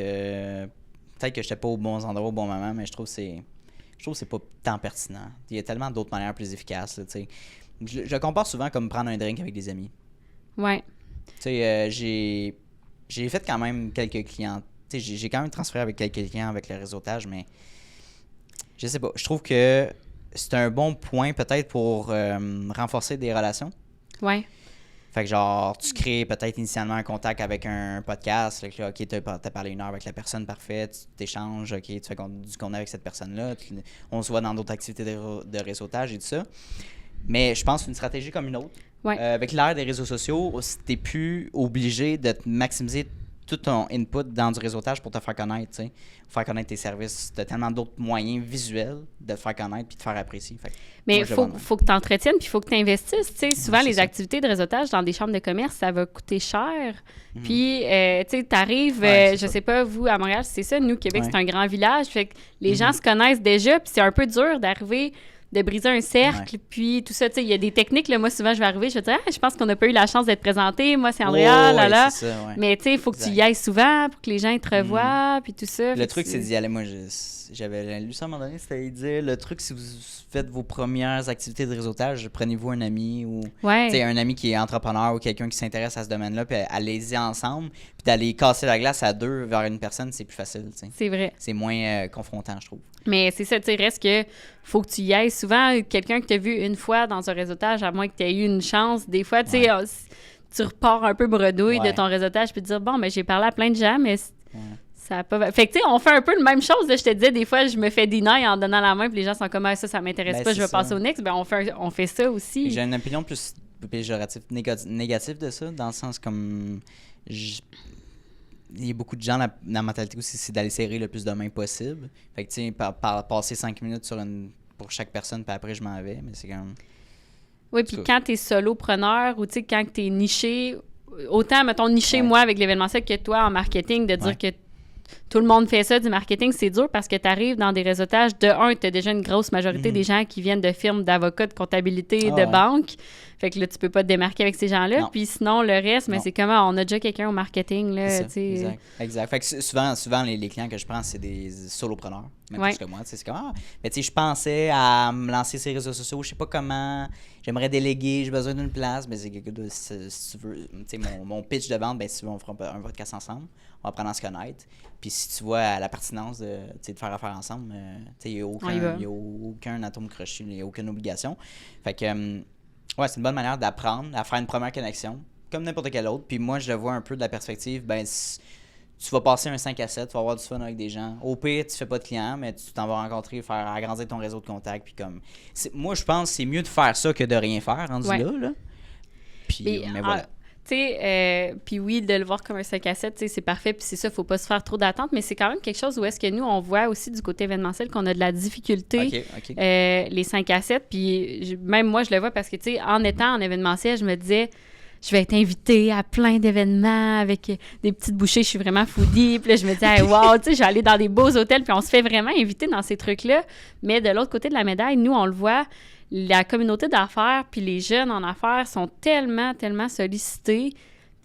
peut-être que j'étais pas aux bons endroits au bon moment, mais je trouve que c'est pas tant pertinent. Il y a tellement d'autres manières plus efficaces. Là, tu sais. Je compare souvent comme prendre un drink avec des amis. Ouais. Tu sais, j'ai fait quand même quelques clients. Tu sais, j'ai quand même transféré avec quelques clients avec le réseautage, mais je sais pas. Je trouve que c'est un bon point peut-être pour renforcer des relations. Ouais. Fait que genre, tu crées peut-être initialement un contact avec un podcast. Fait que là, OK, t'as parlé 1 heure avec la personne, parfait. Tu t'échanges, OK, tu fais du contenu avec cette personne-là. On se voit dans d'autres activités de réseautage et tout ça. Mais je pense qu'une stratégie comme une autre, avec l'ère des réseaux sociaux, t'es plus obligé de maximiser tout ton input dans du réseautage pour te faire connaître, tu sais. Faire connaître tes services. Tu as tellement d'autres moyens visuels de te faire connaître puis de te faire apprécier. Fait que Mais moi, il faut que tu entretiennes puis il faut que tu investisses. Tu sais, souvent, c'est les ça. activités de réseautage dans des chambres de commerce, ça va coûter cher. Puis, tu sais, t'arrives, Ouais, c'est je ça. sais pas, vous, à Montréal, c'est ça. Nous, Québec, Ouais. c'est un grand village. Fait que les gens se connaissent déjà puis c'est un peu dur d'arriver de briser un cercle, puis tout ça, tu sais, il y a des techniques, là, moi, souvent, je vais arriver, je vais dire, je pense qu'on n'a pas eu la chance d'être présenté, moi, c'est Andrea, Oh, là, ouais, là. c'est ça, ouais. Mais, tu sais, il faut que tu y Exact. ailles souvent pour que les gens te revoient, puis tout ça. Le Fait que truc, c'est d'y aller. Moi, j'avais lu ça à un moment donné, c'était de dire le truc, si vous faites vos premières activités de réseautage, prenez-vous un ami ou Ouais. tu sais, un ami qui est entrepreneur ou quelqu'un qui s'intéresse à ce domaine-là, puis allez-y ensemble, puis d'aller casser la glace à deux vers une personne, c'est plus facile. Tu sais. C'est vrai. C'est moins confrontant, je trouve. Mais c'est ça, tu sais, reste que faut que tu y ailles. Souvent, quelqu'un que tu as vu une fois dans un réseautage, à moins que tu aies eu une chance, des fois, tu sais, tu repars un peu bredouille de ton réseautage puis te dire, bon, mais j'ai parlé à plein de gens, mais ça a pas... Fait que, tu sais, on fait un peu la même chose. Là, je te disais, des fois, je me fais deny en donnant la main puis les gens sont comme, ça m'intéresse Ben, pas, c'est je vais ça. passer au next. Ben, on fait ça aussi. J'ai une opinion plus péjorative, négative de ça, dans le sens comme... Il y a beaucoup de gens, la mentalité aussi, c'est d'aller serrer le plus de mains possible. Fait que, tu sais, passer 5 minutes pour chaque personne, puis après, je m'en vais. Mais c'est comme... Oui, puis quand tu es solopreneur ou, tu sais, quand tu es niché, autant, mettons, niché, moi, avec l'événementiel, que toi, en marketing, de dire que tout le monde fait ça, du marketing, c'est dur parce que tu arrives dans des réseautages. De un, tu as déjà une grosse majorité des gens qui viennent de firmes d'avocats, de comptabilité, de banque. Fait que là, tu peux pas te démarquer avec ces gens-là. Non. Puis sinon, le reste, mais Non. c'est comment? On a déjà quelqu'un au marketing, là, tu sais. Exact. Fait que souvent les clients que je prends, c'est des solopreneurs, même plus que moi. C'est comme, mais tu sais, je pensais à me lancer sur les réseaux sociaux, je sais pas comment, j'aimerais déléguer, j'ai besoin d'une place, mais c'est quelque chose, si tu veux, tu sais, mon pitch de vente, ben si tu veux, on fera un podcast ensemble, on va apprendre à se connaître. Puis si tu vois la pertinence de faire affaire ensemble, tu sais, il n'y a aucun atome crochu, il n'y a aucune obligation. Fait que, ouais, c'est une bonne manière d'apprendre à faire une première connexion, comme n'importe quelle autre. Puis moi, je le vois un peu de la perspective, tu vas passer un 5 à 7, tu vas avoir du fun avec des gens. Au pire, tu fais pas de clients, mais tu t'en vas rencontrer, faire agrandir ton réseau de contacts. Puis comme, moi, je pense que c'est mieux de faire ça que de rien faire, rendu là. Puis, mais voilà. Tu sais, puis oui, de le voir comme un 5 à 7, tu sais, c'est parfait, puis c'est ça, faut pas se faire trop d'attentes, mais c'est quand même quelque chose où est-ce que nous, on voit aussi du côté événementiel qu'on a de la difficulté, les 5 à 7, puis même moi, je le vois parce que, tu sais, en étant en événementiel, je me disais, je vais être invitée à plein d'événements avec des petites bouchées, je suis vraiment foodie, puis là, je me disais, hey, wow, tu sais, je vais aller dans des beaux hôtels, puis on se fait vraiment inviter dans ces trucs-là, mais de l'autre côté de la médaille, nous, on le voit, la communauté d'affaires puis les jeunes en affaires sont tellement, tellement sollicités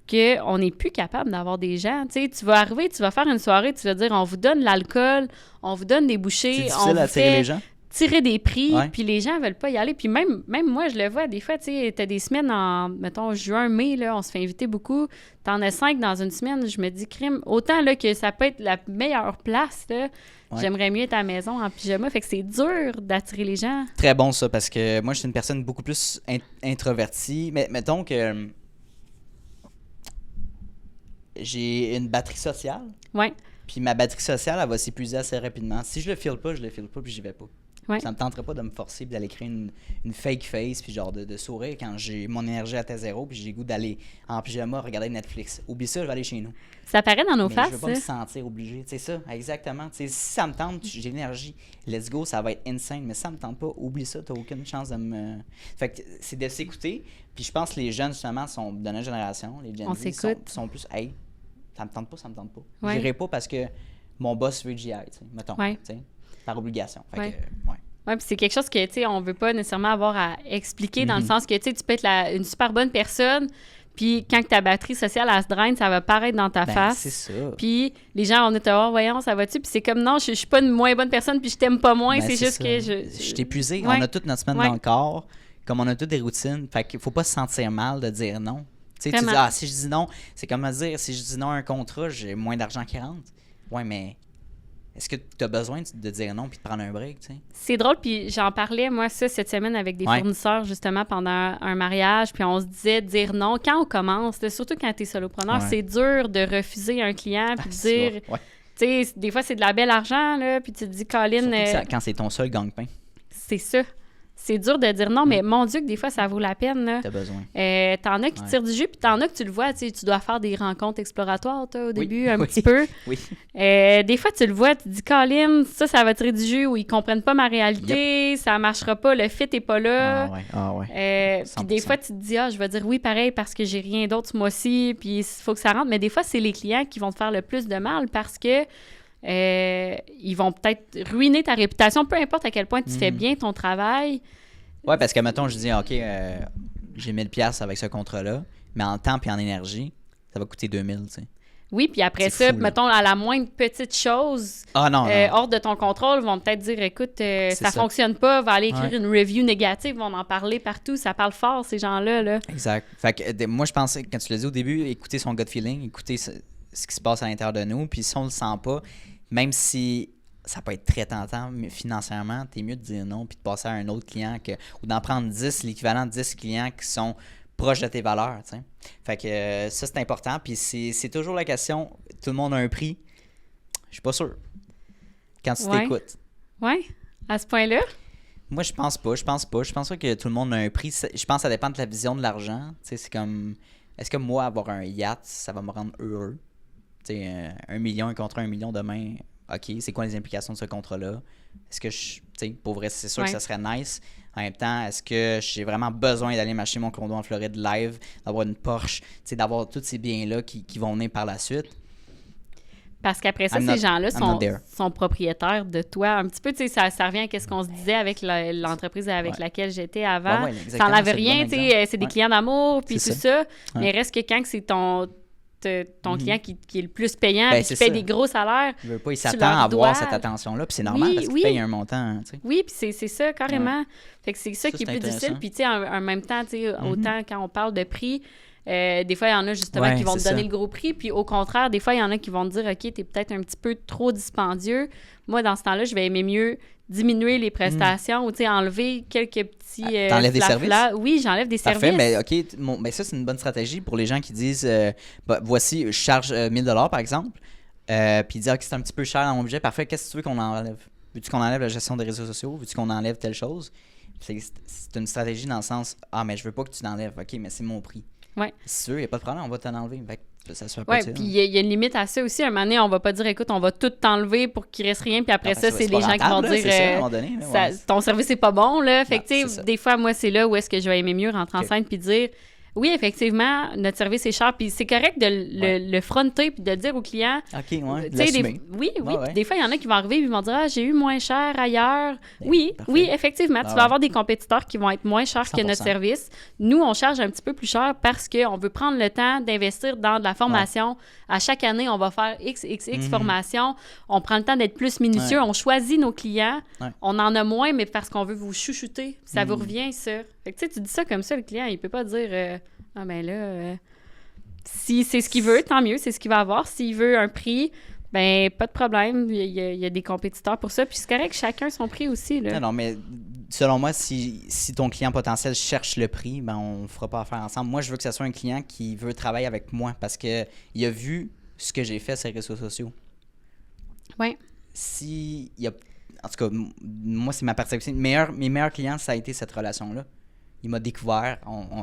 qu'on n'est plus capable d'avoir des gens. Tu sais, tu vas arriver, tu vas faire une soirée, tu vas dire, on vous donne l'alcool, on vous donne des bouchées, on vous attirer les gens. Tirer des prix, puis les gens veulent pas y aller. Puis même moi, je le vois des fois, tu sais, t'as des semaines en, mettons, juin, mai, là, on se fait inviter beaucoup. T'en as 5 dans une semaine, je me dis, crime, autant là que ça peut être la meilleure place, là, j'aimerais mieux être à la maison en pyjama. Fait que c'est dur d'attirer les gens. Très bon, ça, parce que moi, je suis une personne beaucoup plus introvertie. Mais mettons que j'ai une batterie sociale. Ouais. Puis ma batterie sociale, elle va s'épuiser assez rapidement. Si je le file pas, puis j'y vais pas. Ouais. Ça me tenterait pas de me forcer puis d'aller créer une fake face puis genre de sourire quand j'ai mon énergie à zéro puis j'ai le goût d'aller en pyjama regarder Netflix. Oublie ça, je vais aller chez nous. Ça paraît dans nos Mais faces, je veux pas me sentir obligé. C'est ça, exactement. T'sais, si ça me tente, j'ai l'énergie. Let's go, ça va être insane. Mais si ça me tente pas, oublie ça, t'as aucune chance de me... Fait que c'est de s'écouter. Puis je pense que les jeunes, justement, sont de notre génération. Les Gen Z sont plus, hey, ça me tente pas. Ouais. J'irai pas parce que mon boss veut que j'y aille, mettons. T'sais, par obligation. Fait que, Oui, puis c'est quelque chose que, tu sais, on veut pas nécessairement avoir à expliquer dans le sens que, tu sais, tu peux être une super bonne personne, puis quand ta batterie sociale, elle se draine, ça va paraître dans ta face. C'est ça. Puis les gens vont te voir, voyons, ça va-tu? Puis c'est comme, non, je suis pas une moins bonne personne, puis je t'aime pas moins, c'est juste ça. que je suis épuisé. Ouais. On a toute notre semaine dans le corps, comme on a toutes des routines. Fait qu'il faut pas se sentir mal de dire non. Tu sais, tu dis, si je dis non, c'est comme à dire, si je dis non à un contrat, j'ai moins d'argent qui rentre. Ouais, mais... Est-ce que tu as besoin de dire non puis de prendre un break, tu sais? C'est drôle, puis j'en parlais, moi, cette semaine avec des fournisseurs, justement, pendant un mariage, puis on se disait dire non. Quand on commence, surtout quand tu es solopreneur, c'est dur de refuser un client puis de dire... Tu sais, des fois, c'est de la belle argent, là, puis tu te dis, Colin... Surtout quand c'est ton seul gagne-pain. C'est ça. c'est dur de dire non, mais mon Dieu, que des fois, ça vaut la peine. Là. T'as besoin. T'en as qui tirent du jus, puis t'en as que tu le vois, tu sais, tu dois faire des rencontres exploratoires, toi, au début, un petit peu. Oui. Des fois, tu le vois, tu te dis, Colin, ça va tirer du jus, ou ils comprennent pas ma réalité, ça marchera pas, le fit est pas là. Ah ouais. Puis des fois, tu te dis, je vais dire oui pareil parce que j'ai rien d'autre ce mois-ci, puis il faut que ça rentre. Mais des fois, c'est les clients qui vont te faire le plus de mal parce que ils vont peut-être ruiner ta réputation, peu importe à quel point tu fais bien ton travail. Ouais, parce que, mettons, je dis, OK, j'ai 1000$ avec ce contrat-là, mais en temps et en énergie, ça va coûter 2000$, tu sais. Oui, puis après C'est ça, fou, là. mettons, à la moindre petite chose Non. hors de ton contrôle, vont peut-être dire, écoute, ça ça. fonctionne pas, va aller écrire une review négative, vont en parler partout, ça parle fort, ces gens-là. Là. Exact. Fait que moi, je pensais, quand tu l'as dit au début, écouter son gut feeling, écouter ce qui se passe à l'intérieur de nous, puis si on le sent pas, même si ça peut être très tentant, mais financièrement, t'es mieux de dire non, puis de passer à un autre client, ou d'en prendre 10, l'équivalent de 10 clients qui sont proches de tes valeurs, tu sais. Fait que ça, c'est important, puis c'est toujours la question, tout le monde a un prix, je suis pas sûr. Quand tu t'écoutes. Ouais, à ce point-là? Moi, je pense pas. Je pense pas que tout le monde a un prix. Je pense que ça dépend de la vision de l'argent. Tu sais, c'est comme... Est-ce que moi, avoir un yacht, ça va me rendre heureux? Tu sais, 1 million, un contrat 1 million demain, OK, c'est quoi les implications de ce contrat-là? Est-ce que tu sais, pour vrai, c'est sûr que ça serait nice. En même temps, est-ce que j'ai vraiment besoin d'aller m'acheter mon condo en Floride live, d'avoir une Porsche, tu sais, d'avoir tous ces biens-là qui vont venir par la suite? Parce qu'après ça, ces gens-là sont propriétaires de toi. Un petit peu, tu sais, ça revient à ce qu'on se disait avec l'entreprise avec laquelle j'étais avant. Ça n'enlève rien, tu sais, c'est des clients d'amour, puis tout ça. Mais reste que quand c'est ton client qui est le plus payant, qui paye des gros salaires, il s'attend à avoir cette attention-là, puis c'est normal parce qu'il paye un montant, tu sais. Oui, puis c'est ça, carrément. Fait que c'est ça qui est plus difficile. Puis, tu sais, en même temps, tu sais, autant quand on parle de prix, des fois, il y en a justement qui vont te donner le gros prix. Puis au contraire, des fois, il y en a qui vont te dire, OK, t'es peut-être un petit peu trop dispendieux. Moi, dans ce temps-là, je vais aimer mieux diminuer les prestations ou, tu sais, enlever quelques petits... T'enlèves des services? Oui, j'enlève des services. Parfait, mais OK, ça, c'est une bonne stratégie pour les gens qui disent, voici, je charge 1000$ par exemple, puis ils disent, OK, c'est un petit peu cher dans mon budget. Parfait, qu'est-ce que tu veux qu'on enlève? Veux-tu qu'on enlève la gestion des réseaux sociaux? Veux-tu qu'on enlève telle chose? C'est une stratégie dans le sens, mais je veux pas que tu l'enlèves. OK, mais c'est mon prix. Ouais. Si tu veux, il n'y a pas de problème, on va t'en enlever. Fait que ça se fait pas. Oui, puis il y a une limite à ça aussi. Un moment donné, on va pas dire, écoute, on va tout t'enlever pour qu'il reste rien, puis après ça, c'est les gens qui vont dire, ton service est pas bon, là. Fait que, tu sais, des fois, moi, c'est là où est-ce que je vais aimer mieux rentrer en scène puis dire, oui, effectivement, notre service est cher, puis c'est correct de le fronter puis de le dire au client. OK, ouais, oui, puis des fois, il y en a qui vont arriver et ils vont dire, j'ai eu moins cher ailleurs. Oui, effectivement, tu vas avoir des compétiteurs qui vont être moins chers 100%. Que notre service. Nous, on charge un petit peu plus cher parce qu'on veut prendre le temps d'investir dans de la formation. À chaque année, on va faire XXX formations. On prend le temps d'être plus minutieux. On choisit nos clients. On en a moins, mais parce qu'on veut vous chouchouter. Ça vous revient, ça. Fait que tu dis ça comme ça, le client, il peut pas dire si c'est ce qu'il veut, tant mieux, c'est ce qu'il va avoir. S'il veut un prix, ben pas de problème. Il y a des compétiteurs pour ça. Puis c'est correct, chacun son prix aussi. Là. Non, mais selon moi, si ton client potentiel cherche le prix, ben on ne fera pas affaire ensemble. Moi, je veux que ce soit un client qui veut travailler avec moi parce qu'il a vu ce que j'ai fait sur les réseaux sociaux. Oui. En tout cas, moi, c'est ma perception. Mes meilleurs clients, ça a été cette relation-là. Il m'a découvert,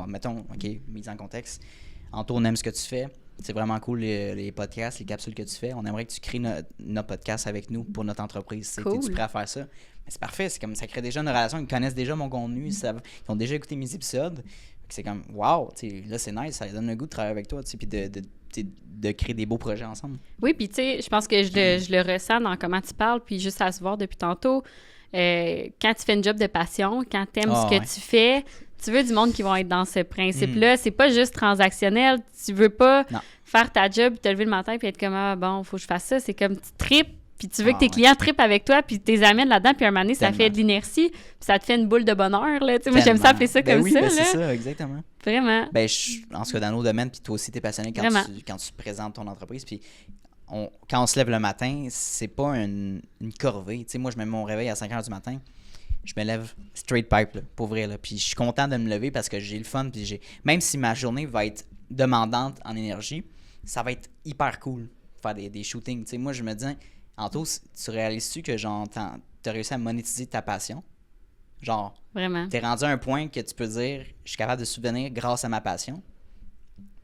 mettons, OK, mise en contexte. Anto, on aime ce que tu fais. C'est vraiment cool les podcasts, les capsules que tu fais. On aimerait que tu crées notre podcast avec nous pour notre entreprise. Cool. Es-tu prêt à faire ça? Mais c'est parfait, c'est comme ça crée déjà une relation. Ils connaissent déjà mon contenu, ils ont déjà écouté mes épisodes. C'est comme, wow, là c'est nice, ça donne le goût de travailler avec toi, puis de créer des beaux projets ensemble. Oui, puis tu sais, je pense que je le ressens dans comment tu parles, puis juste à se voir depuis tantôt. Quand tu fais une job de passion, quand tu aimes ce que tu fais, tu veux du monde qui vont être dans ce principe-là. C'est pas juste transactionnel. Tu veux pas faire ta job, te lever le matin puis être comme bon, faut que je fasse ça. C'est comme tu tripes, puis tu veux que tes clients trippent avec toi, puis tu les amènes là-dedans, puis à un moment donné, ça fait de l'inertie, puis ça te fait une boule de bonheur. Là. Moi, j'aime ça appeler ça comme ça. Oui, c'est ça, exactement. Vraiment. En tout cas, dans nos domaines, puis toi aussi, tu es passionné quand tu présentes ton entreprise, puis quand on se lève le matin, c'est pas une corvée. T'sais, moi, je mets mon réveil à 5h du matin. Je me lève straight pipe, là, pour vrai. Là. Puis je suis content de me lever parce que j'ai le fun. Puis même si ma journée va être demandante en énergie, ça va être hyper cool de faire des shootings. T'sais, moi, je me dis, Anto, tu réalises-tu que tu as réussi à monétiser ta passion? Genre, Vraiment. t'es rendu à un point que tu peux dire, je suis capable de subvenir grâce à ma passion.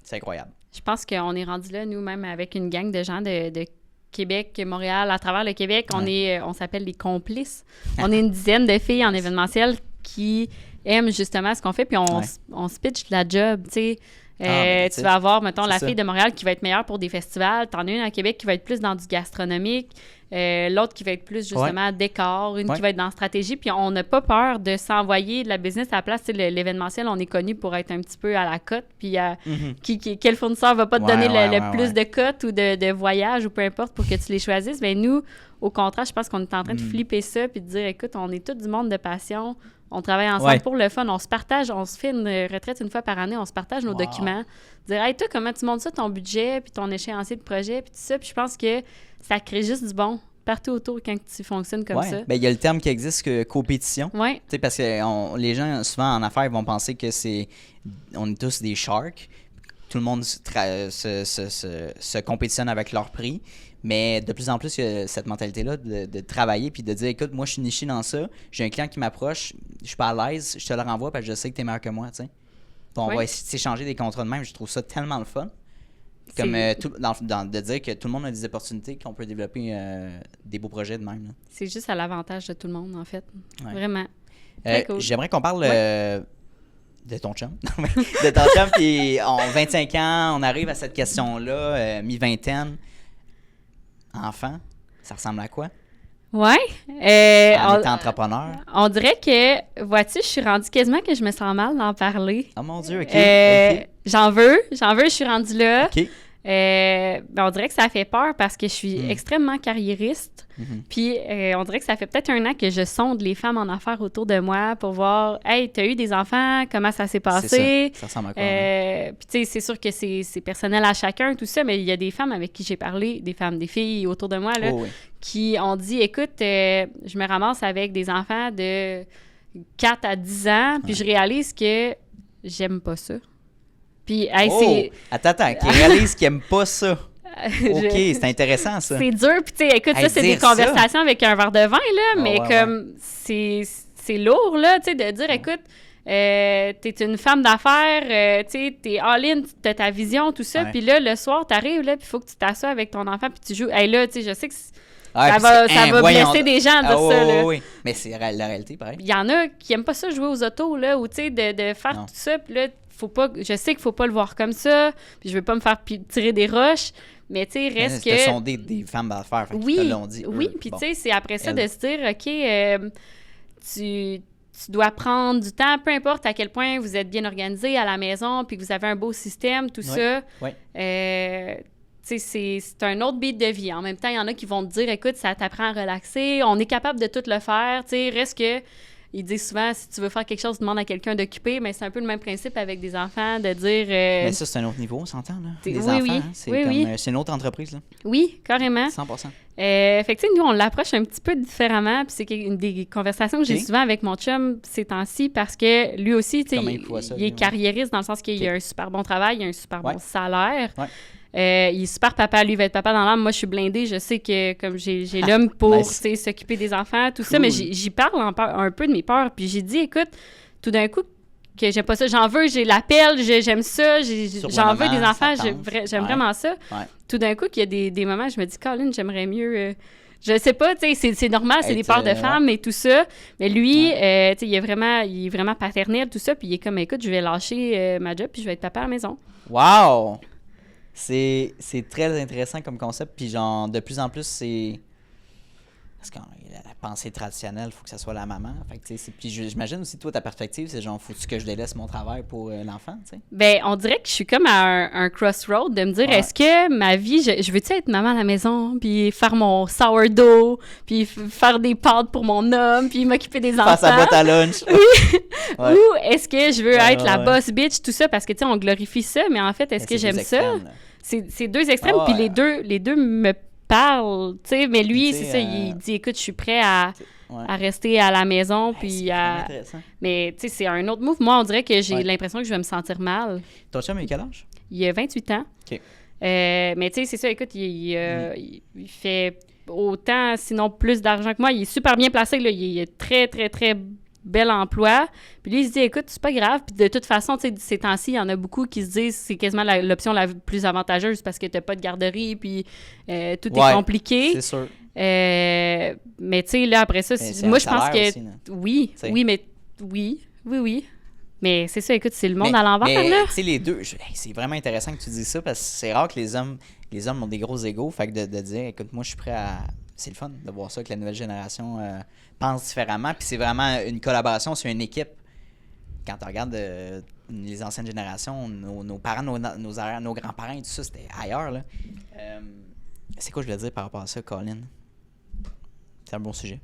C'est incroyable. Je pense qu'on est rendu là, nous-mêmes, avec une gang de gens de Québec, Montréal, à travers le Québec. On s'appelle les complices. On est une dizaine de filles en événementiel qui aiment justement ce qu'on fait, puis on se pitch de la job, tu sais. Tu vas avoir, mettons, la fille de Montréal qui va être meilleure pour des festivals. T'en as une à Québec qui va être plus dans du gastronomique. L'autre qui va être plus, justement, décor. Une qui va être dans stratégie. Puis on n'a pas peur de s'envoyer de la business à la place. L'événementiel, on est connu pour être un petit peu à la cote. Puis quel fournisseur va pas te donner le plus de cotes ou de voyages ou peu importe pour que tu les choisisses? Bien, nous, au contraire, je pense qu'on est en train de flipper ça puis de dire, écoute, on est tout du monde de passion. On travaille ensemble pour le fun. On se partage, on se fait une retraite une fois par année, on se partage nos documents. Dire, hey, toi, comment tu montes ça, ton budget, puis ton échéancier de projet, puis tout ça. Puis je pense que ça crée juste du bon partout autour quand tu fonctionnes comme ça. Bien, il y a le terme qui existe, que compétition. Oui. Tu sais, parce que les gens, souvent en affaires, vont penser que on est tous des sharks. Tout le monde se compétitionne avec leur prix. Mais de plus en plus, il y a cette mentalité-là de travailler puis de dire, écoute, moi, je suis niché dans ça. J'ai un client qui m'approche, je suis pas à l'aise, je te le renvoie parce que je sais que tu es meilleur que moi, tu sais. On va essayer de s'échanger des contrats de même. Je trouve ça tellement le fun. Comme de dire que tout le monde a des opportunités, qu'on peut développer des beaux projets de même. Là. C'est juste à l'avantage de tout le monde, en fait. Vraiment. Cool. J'aimerais qu'on parle de ton chum. De ton chum, puis 25 ans, on arrive à cette question-là, mi-vingtaine. Enfant, ça ressemble à quoi? Oui. En étant entrepreneur? On dirait que, vois-tu, je suis rendue quasiment que je me sens mal d'en parler. Oh mon Dieu, OK. J'en veux, je suis rendue là. OK. On dirait que ça fait peur parce que je suis extrêmement carriériste. Puis on dirait que ça fait peut-être 1 an que je sonde les femmes en affaires autour de moi pour voir, hey, t'as eu des enfants, comment ça s'est passé? Ça ressemble à quoi? Puis tu sais, c'est sûr que c'est personnel à chacun, tout ça, mais il y a des femmes avec qui j'ai parlé, des filles autour de moi, là, qui ont dit, écoute, je me ramasse avec des enfants de 4 à 10 ans, puis je réalise que j'aime pas ça. Puis, hey, Attends, qui réalise qu'il n'aime pas ça. OK, c'est intéressant, ça. C'est dur, puis tu sais, écoute, ça, c'est des conversations avec un verre de vin, là, mais c'est lourd, là, tu sais, de dire, écoute, t'es une femme d'affaires, tu sais, t'es all-in, t'as ta vision, tout ça, puis là, le soir, t'arrives, là, puis il faut que tu t'assoies avec ton enfant, puis tu joues. Hey, là, tu sais, je sais que ça va blesser des gens de dire ça, là. Oui, mais c'est la réalité, pareil. Il y en a qui n'aiment pas ça, jouer aux autos, là, ou tu sais, de faire tout ça, puis là, je sais qu'il faut pas le voir comme ça, puis je veux pas me faire tirer des roches, mais tu sais, reste que... Ce sont des femmes d'affaires, oui, te l'ont dit. Oui, puis tu sais, c'est après ça de se dire, OK, tu dois prendre du temps, peu importe à quel point vous êtes bien organisé à la maison, puis que vous avez un beau système, tout ça. Oui. Tu sais, c'est un autre beat de vie. En même temps, il y en a qui vont te dire, écoute, ça t'apprend à relaxer, on est capable de tout le faire, tu sais, reste que... Ils disent souvent, si tu veux faire quelque chose, demande à quelqu'un d'occuper, mais c'est un peu le même principe avec des enfants, de dire... Mais ça, c'est un autre niveau, on s'entend, là. Les enfants, c'est c'est une autre entreprise, là. Oui, carrément. 100%. Fait que, tu sais, nous, on l'approche un petit peu différemment, puis c'est une des conversations que j'ai souvent avec mon chum ces temps-ci, parce que lui aussi, tu sais, il est carriériste dans le sens qu'il a un super bon travail, il a un super bon salaire. Ouais. Il est super papa, lui, il va être papa dans l'âme. Moi, je suis blindée. Je sais que comme j'ai l'homme pour s'occuper des enfants, tout ça, mais j'y parle un peu de mes peurs. Puis j'ai dit, écoute, tout d'un coup, que j'aime pas ça. J'en veux, j'ai l'appel, j'aime ça, j'en veux des enfants, j'aime vraiment ça. Ouais. Tout d'un coup, qu'il y a des moments, je me dis, Colin, j'aimerais mieux... je sais pas, tu sais, c'est normal, c'est des peurs de femmes et tout ça. Mais lui, tu sais, il est vraiment paternel, tout ça. Puis il est comme, écoute, je vais lâcher ma job puis je vais être papa à la maison. Wow! C'est très intéressant comme concept, puis genre, de plus en plus, c'est... Parce que la pensée traditionnelle, il faut que ça soit la maman. Fait que, puis j'imagine aussi, toi, ta perspective, c'est genre, faut-tu que je délaisse mon travail pour l'enfant, tu sais? Ben, on dirait que je suis comme à un crossroad de me dire, est-ce que ma vie, je veux-tu être maman à la maison, puis faire mon sourdough, puis faire des pâtes pour mon homme, puis m'occuper des enfants? Faire sa boîte à lunch. Oui. Ou est-ce que je veux être la boss bitch, tout ça, parce que, tu sais, on glorifie ça, mais en fait, est-ce que j'aime ça? C'est deux extrêmes, puis les deux me parle, tu sais, mais lui, c'est ça, il dit, écoute, je suis prêt à rester à la maison, puis à... Mais, tu sais, c'est un autre move. Moi, on dirait que j'ai l'impression que je vais me sentir mal. Ton chum, il a quel âge? Il a 28 ans. OK. Mais, tu sais, c'est ça, écoute, il fait autant, sinon plus d'argent que moi. Il est super bien placé, là. Il est très, très, très bel emploi. Puis lui, il se dit, écoute, c'est pas grave. Puis de toute façon, tu sais, ces temps-ci, il y en a beaucoup qui se disent c'est quasiment l'option la plus avantageuse parce que t'as pas de garderie, puis tout est compliqué. C'est sûr. Mais tu sais, là, après ça, moi, je pense que... Aussi, oui, t'sais. oui, mais... Oui. Mais c'est ça, écoute, c'est le monde à l'envers, là. Tu sais, les deux, c'est vraiment intéressant que tu dises ça parce que c'est rare que les hommes ont des gros égos. Fait que de dire, écoute, moi, je suis prêt à... C'est le fun de voir ça, que la nouvelle génération pense différemment. Puis c'est vraiment une collaboration, c'est une équipe. Quand tu regardes les anciennes générations, nos parents, nos grands-parents et tout ça, c'était ailleurs, là. C'est quoi je voulais dire par rapport à ça, Colin? C'est un bon sujet.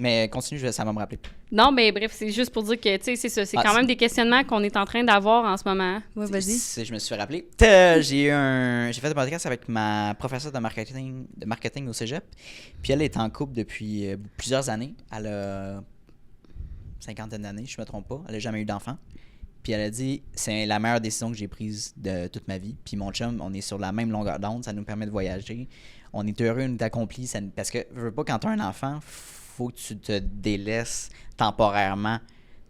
Mais continue, ça va me rappeler. Non, mais bref, c'est juste pour dire que, tu sais, c'est ça. C'est quand même des questionnements qu'on est en train d'avoir en ce moment. Ouais, vas-y. Je me suis rappelé. J'ai fait un podcast avec ma professeure de marketing au cégep. Puis elle est en couple depuis plusieurs années. Elle a 50 d'années, je ne me trompe pas. Elle n'a jamais eu d'enfant. Puis elle a dit, c'est la meilleure décision que j'ai prise de toute ma vie. Puis mon chum, on est sur la même longueur d'onde. Ça nous permet de voyager. On est heureux, on est accompli. Parce que, je veux pas, quand tu as un enfant, faut que tu te délaisses temporairement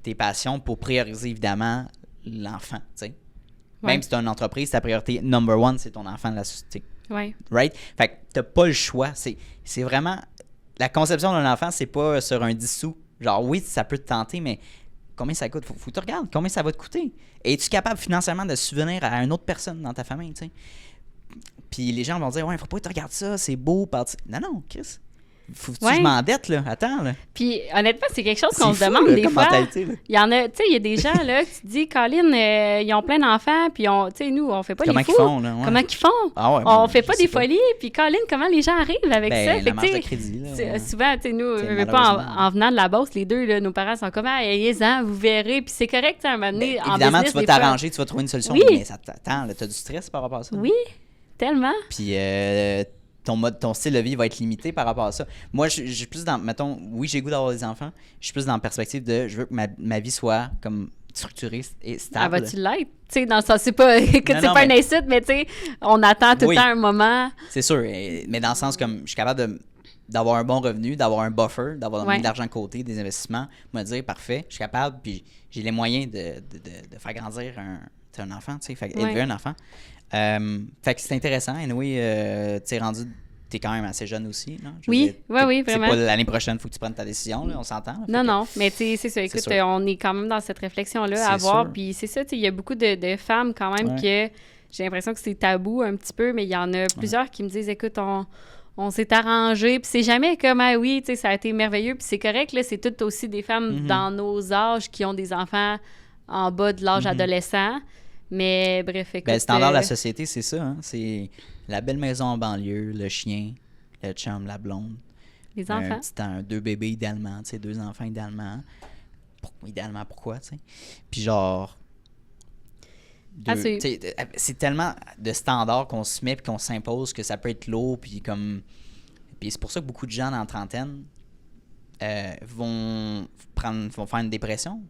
tes passions pour prioriser évidemment l'enfant, tu sais. Ouais. Même si tu as une entreprise, ta priorité number one, c'est ton enfant de la société. Oui. Right? Fait que t'as pas le choix. C'est vraiment... La conception d'un enfant, c'est pas sur un 10 sous. Genre, oui, ça peut te tenter, mais combien ça coûte? Faut que tu regardes combien ça va te coûter. Es-tu capable financièrement de subvenir à une autre personne dans ta famille, tu sais? Puis les gens vont dire, ouais, faut pas que tu regardes ça, c'est beau. Non, Chris. Faut que je m'endette, là. Attends, là. Puis, honnêtement, c'est quelque chose qu'on se demande des fois. Il y en a, tu sais, il y a des gens, là, qui te disent, Colin, ils ont plein d'enfants, puis tu sais, nous, on fait pas les fous. Comment ils font, là? Ouais. Comment ils font? Ah ouais, on fait pas des folies, puis Colin, comment les gens arrivent avec ça? La marge de crédit, là. Ouais. Souvent, tu sais, nous, pas en venant de la Beauce, les deux, là, nos parents sont comme, ayez-en, vous verrez, puis c'est correct, à un moment donné, en évidemment, business, tu vas t'arranger, tu vas trouver une solution, mais ça t'attend, là, t'as du stress par rapport à ça. Oui, tellement. Puis, ton style de vie va être limité par rapport à ça. Moi, je suis plus dans, mettons, oui, j'ai le goût d'avoir des enfants, je suis plus dans la perspective de, je veux que ma vie soit comme structurée et stable. Ah, vas-tu l'être? Tu sais, dans le sens, c'est pas, pas une insulte, mais tu sais, on attend tout le temps un moment. C'est sûr, mais dans le sens comme, je suis capable d'avoir un bon revenu, d'avoir un buffer, d'avoir mis de l'argent de côté, des investissements, me dire, parfait, je suis capable, puis j'ai les moyens de faire grandir un enfant, tu sais, élever un enfant. Fait que c'est intéressant. Anyway, t'es quand même assez jeune aussi. Là. Oui, vraiment. C'est pas l'année prochaine, il faut que tu prennes ta décision, là, on s'entend. Là, non, mais c'est ça. Écoute, on est quand même dans cette réflexion-là à voir. Puis c'est ça, il y a beaucoup de femmes quand même que j'ai l'impression que c'est tabou un petit peu, mais il y en a plusieurs qui me disent, écoute, on s'est arrangé, puis c'est jamais comme, ah oui, tu sais, ça a été merveilleux, puis c'est correct, là, c'est toutes aussi des femmes dans nos âges qui ont des enfants en bas de l'âge adolescent. Mais bref, écoute... le standard de la société, c'est ça. Hein? C'est la belle maison en banlieue, le chien, le chum, la blonde. Les enfants. Deux bébés idéalement, tu sais, 2 enfants idéalement. Idéalement, pourquoi, tu sais? Puis genre... c'est tellement de standards qu'on se met et qu'on s'impose que ça peut être lourd. Puis c'est pour ça que beaucoup de gens dans la trentaine vont faire une dépression.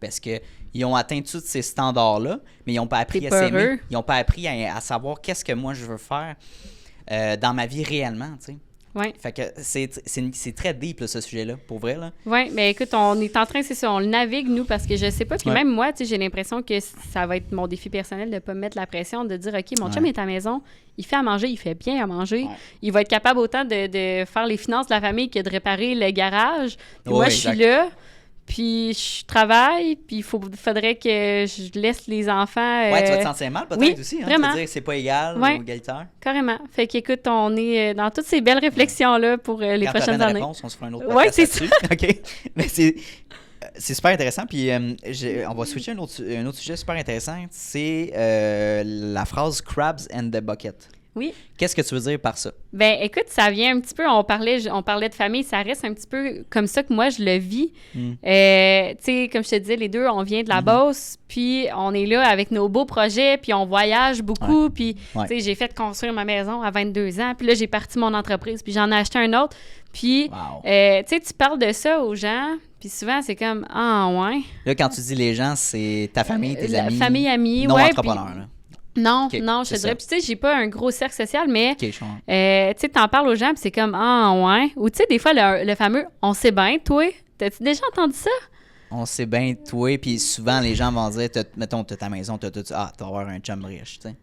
Parce qu'ils ont atteint tous ces standards-là, mais ils n'ont pas appris à s'aimer. Ils n'ont pas appris à savoir qu'est-ce que moi je veux faire dans ma vie réellement, tu sais. Oui. Fait que c'est très deep, là, ce sujet-là, pour vrai, là. Oui, mais écoute, on est en train, c'est ça, on le navigue, nous, parce que je sais pas. Puis même moi, tu sais, j'ai l'impression que ça va être mon défi personnel de ne pas me mettre la pression, de dire, OK, mon chum est à la maison, il fait à manger, il fait bien à manger. Ouais. Il va être capable autant de faire les finances de la famille que de réparer le garage. Puis moi, je suis là. Puis je travaille, puis il faudrait que je laisse les enfants... Ouais, tu vas te sentir mal peut-être aussi, hein, vraiment. De te dire que c'est pas égal ou égalitaire. Carrément. Fait qu'écoute, on est dans toutes ces belles réflexions-là pour les prochaines années. Réponse, on se fera un autre podcast là-dessus. OK. Mais c'est super intéressant, puis on va switcher un autre sujet super intéressant, c'est la phrase « crabs and the bucket ». Oui. Qu'est-ce que tu veux dire par ça? Ben, écoute, ça vient un petit peu, on parlait de famille, ça reste un petit peu comme ça que moi, je le vis. Tu sais, comme je te disais, les deux, on vient de la Beauce, puis on est là avec nos beaux projets, puis on voyage beaucoup, puis, tu sais, j'ai fait construire ma maison à 22 ans, puis là, j'ai parti mon entreprise, puis j'en ai acheté un autre, puis, tu sais, tu parles de ça aux gens, puis souvent, c'est comme, ah, ouais. Là, quand tu dis les gens, c'est ta famille, tes amis. Famille, amis, non entrepreneurs, là. Non, non, je te dirais. Puis, tu sais, j'ai pas un gros cercle social, mais, tu sais, t'en parles aux gens, puis c'est comme, ah, ouais. Ou, tu sais, des fois, le fameux, on sait bien, toi, t'as-tu déjà entendu ça? On sait bien toi, puis souvent les gens vont dire, mettons, t'as ta maison, tu vas avoir un chum riche, tu sais.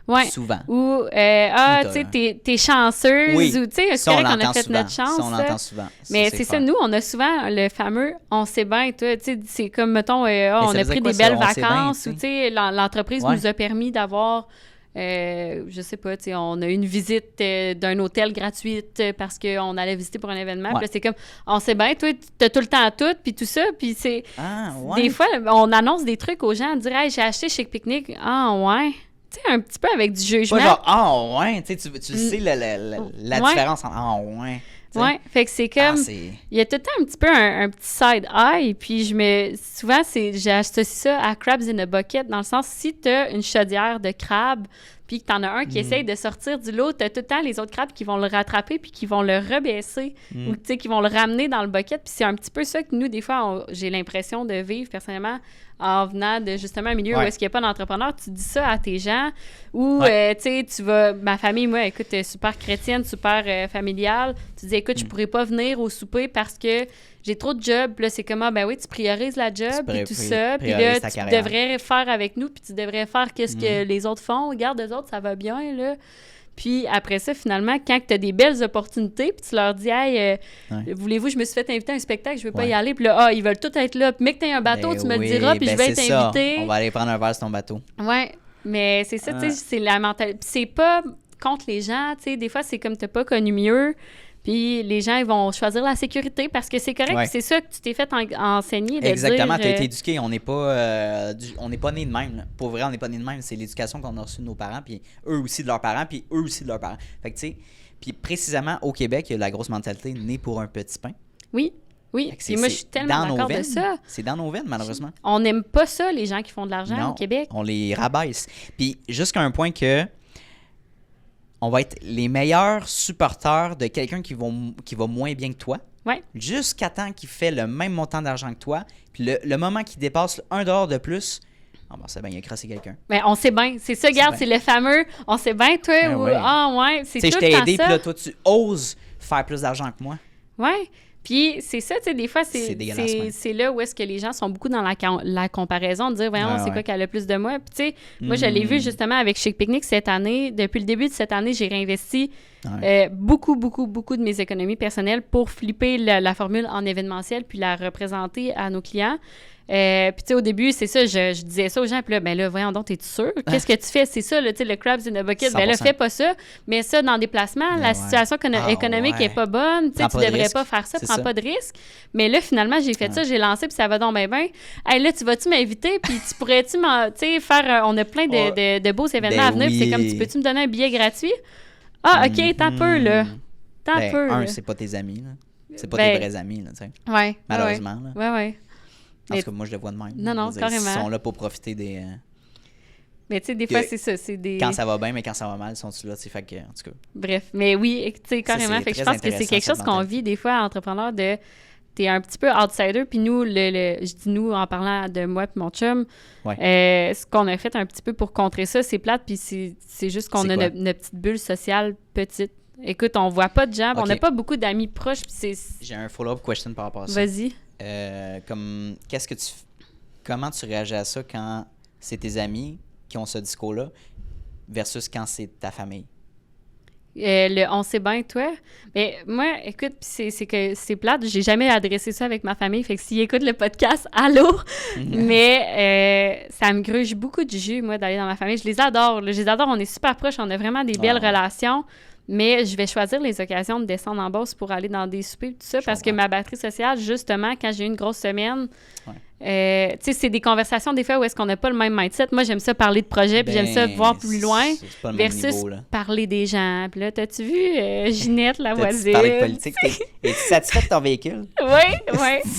Ouais. Souvent. Ou, tu sais, t'es chanceuse. Oui. Ou, tu sais, c'est Ça, on correct qu'on a l'entend fait souvent. notre chance. Ça, on l'entend souvent. Mais c'est ça, clair. nous, on a souvent le fameux « on sait bien », tu sais, c'est comme, mettons, on ça a veut pris dire quoi, des ça, belles on sait bien, vacances, tu ou, tu sais, l'entreprise Ouais. nous a permis d'avoir, je sais pas, tu sais, on a eu une visite d'un hôtel gratuite parce qu'on allait visiter pour un événement. Ouais. Puis là, c'est comme, on sait bien, toi, t'as tout le temps tout, puis tout ça, puis c'est... Ah, ouais. Des fois, on annonce des trucs aux gens, dire « Hey, j'ai acheté chez Picnic. » Ah, ouais. Tu sais, un petit peu avec du jugement. Pas genre, ouais, tu sais, tu sais la Ouais. différence entre, ouais. tu sais. Ouais, fait que c'est comme... c'est... Il y a tout le temps un petit peu un petit side eye, puis souvent, j'associe ça à crabs in a bucket, dans le sens, si t'as une chaudière de crabes, puis que t'en as un qui essaye de sortir du lot, t'as tout le temps les autres crabes qui vont le rattraper, puis qui vont le rebaisser, ou tu sais, qui vont le ramener dans le bucket, puis c'est un petit peu ça que nous, des fois, j'ai l'impression de vivre, personnellement, en venant de justement un milieu où est-ce qu'il n'y a pas d'entrepreneur, tu dis ça à tes gens, ou, tu sais, tu vas... Ma famille, moi, écoute, super chrétienne, super familiale, tu dis, écoute, je pourrais pas venir au souper parce que j'ai trop de jobs. Puis là, c'est comment, ben oui, tu priorises la job, puis tout ça. Puis là, tu devrais faire avec nous, puis tu devrais faire qu'est-ce que les autres font. Regarde, eux autres, ça va bien, là. Puis après ça, finalement, quand tu as des belles opportunités, puis tu leur dis, hey, voulez-vous, je me suis fait inviter à un spectacle, je veux pas y aller. Puis là, ils veulent tout être là. Puis mec, t'as un bateau, tu me le diras, puis je vais t'inviter. On va aller prendre un verre sur ton bateau. Ouais, mais c'est ça, tu sais, c'est la mentalité. Puis c'est pas contre les gens, tu sais, des fois, c'est comme t'as pas connu mieux. Puis les gens, ils vont choisir la sécurité parce que c'est correct. C'est ça que tu t'es fait enseigner. Exactement, tu as été éduqué. On n'est pas, nés de même. Là. Pour vrai, on n'est pas nés de même. C'est l'éducation qu'on a reçue de nos parents, puis eux aussi de leurs parents, puis eux aussi de leurs parents. Fait que tu sais, puis précisément au Québec, il y a la grosse mentalité né pour un petit pain. Oui. Oui, et moi, je suis tellement d'accord de ça. C'est dans nos veines, malheureusement. On n'aime pas ça, les gens qui font de l'argent au Québec. On les rabaisse. Puis jusqu'à un point que on va être les meilleurs supporters de quelqu'un qui va moins bien que toi. Ouais. Jusqu'à temps qu'il fait le même montant d'argent que toi. Puis le moment qu'il dépasse $1 de plus, c'est bien, il a crassé quelqu'un. Mais on sait bien. C'est ça, regarde, c'est le fameux « on sait bien, toi » ou « ah, ouais ». C'est tout le temps ça. Tu sais, je t'ai aidé, puis là, toi, tu oses faire plus d'argent que moi. Ouais. Puis c'est ça, tu sais, des fois, c'est là où est-ce que les gens sont beaucoup dans la comparaison, de dire, voyons, c'est quoi qu'elle a plus de moi. Puis tu sais, moi, je l'ai vu justement avec Chic Picnic cette année. Depuis le début de cette année, j'ai réinvesti beaucoup de mes économies personnelles pour flipper la formule en événementiel puis la représenter à nos clients. Puis tu sais, au début, c'est ça, je disais ça aux gens, puis là, ben là, voyons donc, t'es-tu sûr? Qu'est-ce que tu fais? C'est ça, tu sais, le crabs in a bucket. 100%. Ben là, fais pas ça. Mais ça, dans des placements, la situation économique est pas bonne. Tu sais, tu devrais pas faire ça, prends pas de risque. Mais là, finalement, j'ai fait ça, j'ai lancé, puis ça va donc bien. Hey, là, tu vas-tu m'inviter? Puis tu pourrais-tu, tu sais, faire... on a plein de beaux événements à venir, puis c'est comme, tu peux-tu me donner un billet gratuit? Ah, OK, t'as peu, là. T'as peu, là. C'est pas tes amis, là. C'est pas tes vrais amis, là, tu sais. Ouais. Malheureusement, là. Ouais. En tout cas, moi, je le vois de même. Non, carrément. Ils sont là pour profiter des... Mais tu sais, des fois, c'est ça. C'est des... Quand ça va bien, mais quand ça va mal, ils sont-tu là, tu sais, fait que, en tout cas... Bref, mais oui, tu sais, carrément. Fait que je pense que c'est quelque chose qu'on vit des fois, entrepreneur, de... T'es un petit peu outsider, puis nous, je dis nous en parlant de moi et mon chum, ce qu'on a fait un petit peu pour contrer ça, c'est plate, puis c'est juste qu'on a notre petite bulle sociale petite. Écoute, on voit pas de gens, on n'a pas beaucoup d'amis proches, puis c'est... J'ai un follow-up question par rapport à ça. Vas-y. Comment tu réagis à ça quand c'est tes amis qui ont ce discours-là versus quand c'est ta famille? On sait bien, toi. Mais moi, écoute, c'est que c'est plate. J'ai jamais adressé ça avec ma famille. Fait que s'ils écoutent le podcast, allô? Mais ça me gruge beaucoup de jus, moi, d'aller dans ma famille. Je les adore. Je les adore. On est super proches. On a vraiment des belles relations. Mais je vais choisir les occasions de descendre en Beauce pour aller dans des soupers et tout ça. Parce que ma batterie sociale, justement, quand j'ai eu une grosse semaine... tu sais, c'est des conversations des fois où est-ce qu'on n'a pas le même mindset. Moi, j'aime ça parler de projet, puis j'aime ça voir plus loin versus niveau, des gens. Puis là, t'as-tu vu Ginette, la voisine? Parler de politique. Es-tu satisfait de ton véhicule? Oui. Tu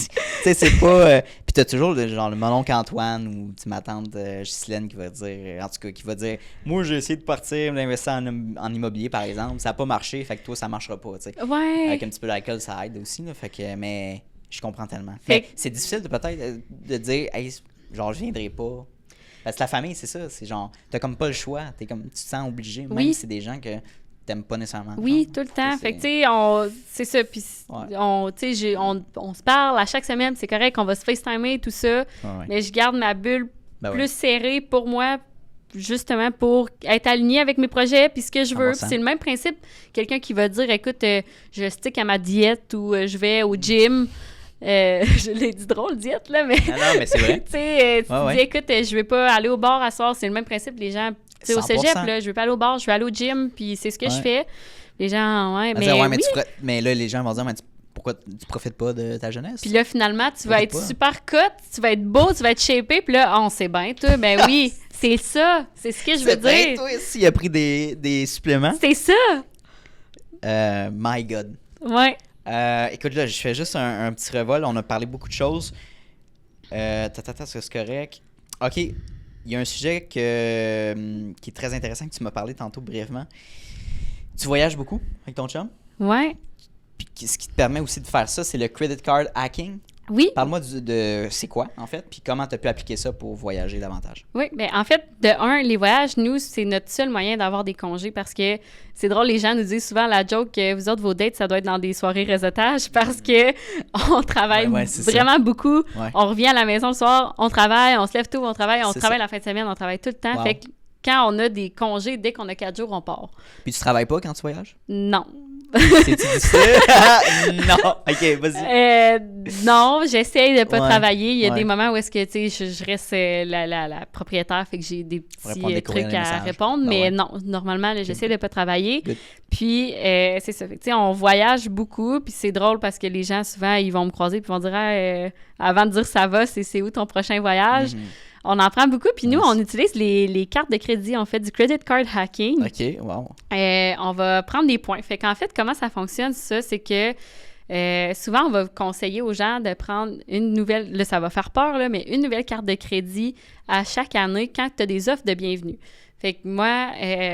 sais, c'est pas... puis t'as toujours genre mon oncle Antoine ou ma tante Ghislaine qui va dire... En tout cas, qui va dire, moi, j'ai essayé de partir, d'investir en immobilier, par exemple. Ça n'a pas marché, fait que toi, ça marchera pas, tu sais. Ouais. Avec un petit peu d'alcool, ça aide aussi, là. Fait que... Mais... Je comprends tellement. Mais c'est difficile peut-être de dire, hey, genre, je viendrai pas. Parce que la famille, c'est ça. C'est genre, t'as comme pas le choix. Tu te sens obligé. Même si c'est des gens que t'aimes pas nécessairement. Oui, genre. tout le temps. Ça, Fait que, tu sais, c'est ça. Puis, Ouais. on se parle à chaque semaine, c'est correct, on va se FaceTimer, tout ça. Ouais. Mais je garde ma bulle Ben plus ouais. serrée pour moi, justement pour être alignée avec mes projets, puis ce que je veux. 100%. Puis c'est le même principe. Quelqu'un qui va dire, écoute, je stick à ma diète ou je vais au gym. Je l'ai dit drôle, diète, là, mais... Non, mais c'est vrai. tu sais, tu Ouais, dis, écoute, je vais pas aller au bar à soir. C'est le même principe. Les gens, tu sais, au 100%. cégep, là, je vais pas aller au bar, je vais aller au gym, puis c'est ce que je Ouais. fais. Les gens, ouais, On va mais dire, ouais, mais, oui. mais là, les gens vont dire, mais pourquoi tu profites pas de ta jeunesse? Puis là, finalement, tu vas Pourquoi être pas? super cut, tu vas être beau, tu vas être shapé, puis là, on sait bien, toi, ben oui, c'est ça, c'est ce que je veux C'est vrai, dire. toi, s'il a pris des suppléments. C'est ça, My God. ouais. Écoute, là, je fais juste un petit revol. On a parlé beaucoup de choses. Est-ce que c'est correct? OK. Il y a un sujet qui est très intéressant que tu m'as parlé tantôt brièvement. Tu voyages beaucoup avec ton chum? Ouais. Puis ce qui te permet aussi de faire ça, c'est le credit card hacking. Oui, Parle-moi de c'est quoi, en fait, puis comment tu as pu appliquer ça pour voyager davantage. oui. Mais en fait, de un, les voyages, nous, c'est notre seul moyen d'avoir des congés parce que c'est drôle, les gens nous disent souvent la joke que vous autres, vos dates, ça doit être dans des soirées réseautage parce que on travaille Ouais, c'est vraiment beaucoup. Ouais. On revient à la maison le soir, on travaille, on se lève tôt, on travaille, on C'est travaille ça. la fin de semaine, on travaille tout le temps. Wow. Fait que quand on a des congés, dès qu'on a 4 jours, on part. Puis tu travailles pas quand tu voyages? Non. C'est-tu difficile? Non. OK, vas-y. Non, j'essaye de pas Ouais, travailler. Il y a ouais. des moments où est-ce que, tu sais, je reste la propriétaire, fait que j'ai des petits Répondre des courriels, trucs des à messages. répondre, Ben mais ouais. non, normalement, là, j'essaie de pas travailler. Good. Puis, c'est ça. Fait que, tu sais, on voyage beaucoup, puis c'est drôle parce que les gens, souvent, ils vont me croiser puis vont dire avant de dire ça va, c'est où ton prochain voyage? Mhm. On en prend beaucoup, puis nous, Nice. on utilise les cartes de crédit. On fait du credit card hacking. OK, wow. On va prendre des points. Fait qu'en fait, comment ça fonctionne, ça, c'est que souvent, on va conseiller aux gens de prendre une nouvelle, là, ça va faire peur, là, mais une nouvelle carte de crédit à chaque année quand tu as des offres de bienvenue. Fait que moi,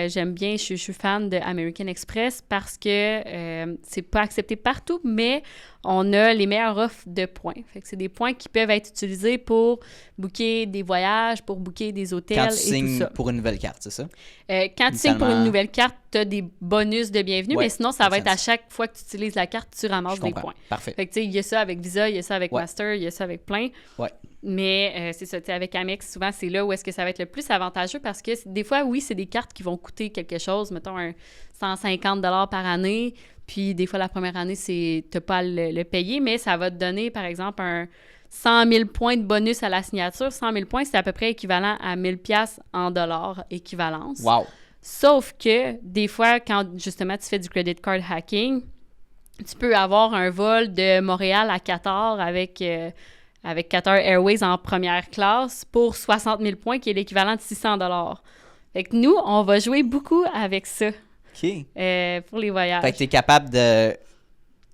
j'aime bien, je suis fan de American Express parce que c'est pas accepté partout, mais on a les meilleures offres de points. Fait que c'est des points qui peuvent être utilisés pour booker des voyages, pour booker des hôtels Quand tu et tout signes ça. pour une nouvelle carte, c'est ça? Quand tu signes pour une Initialement- nouvelle carte, tu as des bonus de bienvenue, Ouais, mais sinon, ça va être à sens. chaque fois que tu utilises la carte, tu ramasses Je des comprends. points. Parfait. Fait que, tu sais, il y a ça avec Visa, il y a ça avec Ouais. Master, il y a ça avec plein. Ouais. Mais c'est ça, tu sais, avec Amex, souvent, c'est là où est-ce que ça va être le plus avantageux parce que des fois, oui, c'est des cartes qui vont coûter quelque chose, mettons un 150 $ par année, puis des fois, la première année, tu n'as pas à le payer, mais ça va te donner, par exemple, un 100 000 points de bonus à la signature. 100 000 points, c'est à peu près équivalent à 1 000 $ en dollars équivalence. Wow. Sauf que des fois, quand justement tu fais du credit card hacking, tu peux avoir un vol de Montréal à Qatar avec Qatar Airways en première classe pour 60 000 points, qui est l'équivalent de 600 $. Fait que nous, on va jouer beaucoup avec ça OK. pour les voyages. Fait que tu es capable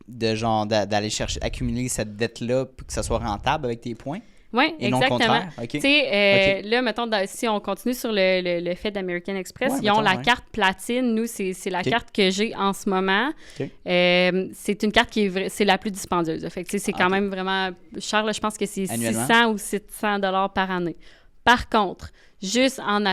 d'aller chercher, accumuler cette dette-là pour que ça soit rentable avec tes points Oui, et non le exactement. contraire. OK. Tu sais, OK. là, mettons, si on continue sur le fait d'American Express, Ouais, ils ont mettons, la ouais. carte platine. Nous, c'est la OK. carte que j'ai en ce moment. OK. C'est une carte qui est c'est la plus dispendieuse. Fait que, tu sais, c'est quand OK. même vraiment cher. Là, je pense que c'est Annuellement? 600 ou 700 $ par année. Par contre, juste en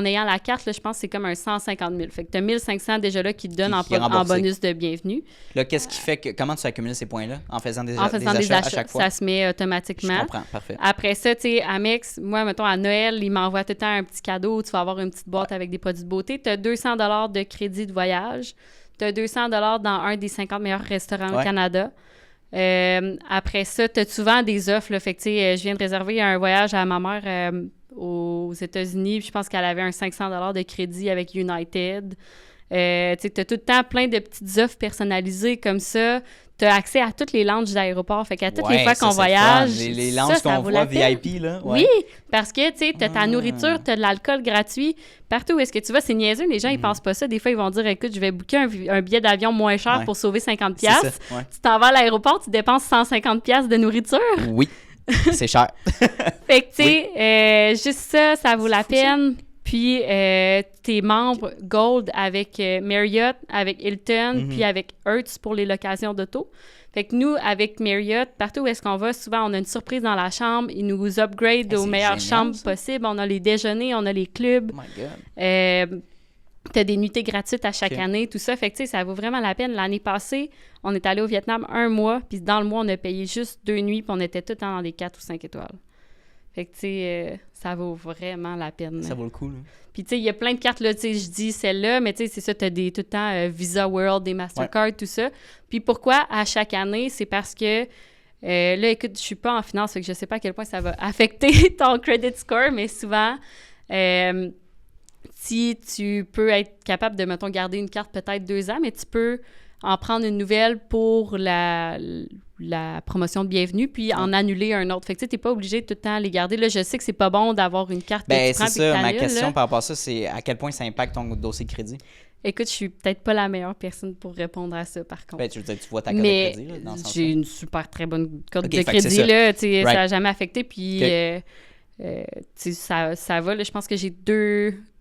ayant la carte, là, je pense que c'est comme un 150 000. Fait que tu as 1 500 déjà là qui te donnent Qui est en remboursé. bonus de bienvenue. Là, qu'est-ce qui fait que. Comment tu accumules ces points-là? En faisant des Des achats à chaque fois? ça se met Je automatiquement. comprends. Parfait. Après ça, tu sais, Amex, moi, mettons, à Noël, il m'envoie tout le temps un petit cadeau. Tu vas avoir une petite boîte avec des produits de beauté. Tu as 200 $ de crédit de voyage. Tu as 200 $ dans un des 50 meilleurs restaurants au Ouais. Canada. Après ça, tu as souvent des offres. Là, fait que, tu sais, je viens de réserver un voyage à ma mère aux États-Unis. Puis je pense qu'elle avait un 500 $ de crédit avec United. Tu sais, tu as tout le temps plein de petites offres personnalisées comme ça. Tu as accès à toutes les lounges d'aéroport. Fait qu'à toutes les Ouais, fois ça, qu'on c'est le voyage, fun. Les ça, lounges ça qu'on vaut voit la peine. VIP, là. Ouais. Oui, parce que, tu sais, t'as ta nourriture, t'as de l'alcool gratuit. Partout où est-ce que tu vas, c'est niaiseux. Les gens, ils pensent pas ça. Des fois, ils vont dire, écoute, je vais booker un billet d'avion moins cher Ouais. pour sauver 50$. C'est ça. Ouais. Tu t'en vas à l'aéroport, tu dépenses 150$ de nourriture. Oui. C'est cher. Fait que, tu sais, juste ça vaut la peine. Puis, t'es membre Gold avec Marriott, avec Hilton, puis avec Hertz pour les locations d'auto. Fait que nous, avec Marriott, partout où est-ce qu'on va, souvent, on a une surprise dans la chambre. Ils nous upgrade Hey, aux c'est meilleures génial, chambres ça. possibles. On a les déjeuners, on a les clubs. Oh my God. Tu as des nuitées gratuites à chaque OK. année, tout ça. Fait que, tu sais, ça vaut vraiment la peine. L'année passée, on est allé au Vietnam 1 mois, puis dans le mois, on a payé juste 2 nuits, puis on était tout le temps dans des 4 ou 5 étoiles. Fait que, tu sais, ça vaut vraiment la peine. Ça vaut le coup, là. Puis, tu sais, il y a plein de cartes, là, tu sais, je dis celle-là, mais tu sais, c'est ça, tu as tout le temps Visa World, des Mastercard, tout ça. Puis pourquoi à chaque année? C'est parce que, là, écoute, je suis pas en finance, fait que je sais pas à quel point ça va affecter ton credit score, mais souvent, si tu peux être capable de, mettons, garder une carte peut-être 2 ans, mais tu peux en prendre une nouvelle pour la promotion de bienvenue, puis en annuler un autre. Fait que tu sais, t'es pas obligé de tout le temps les garder. Là, je sais que c'est pas bon d'avoir une carte que Ben, tu prends c'est puis que ça, ma t'annules, question là. par rapport à ça, c'est à quel point ça impacte ton dossier de crédit? Écoute, je suis peut-être pas la meilleure personne pour répondre à ça, par contre. Ben, tu veux dire, tu vois ta carte de Mais crédit, là, dans ce sens-là. j'ai une super très bonne carte Ok, de fait que crédit, c'est ça. là, tu sais, Right. ça n'a jamais affecté, puis Ok. tu sais, ça va, là, je pense que j'ai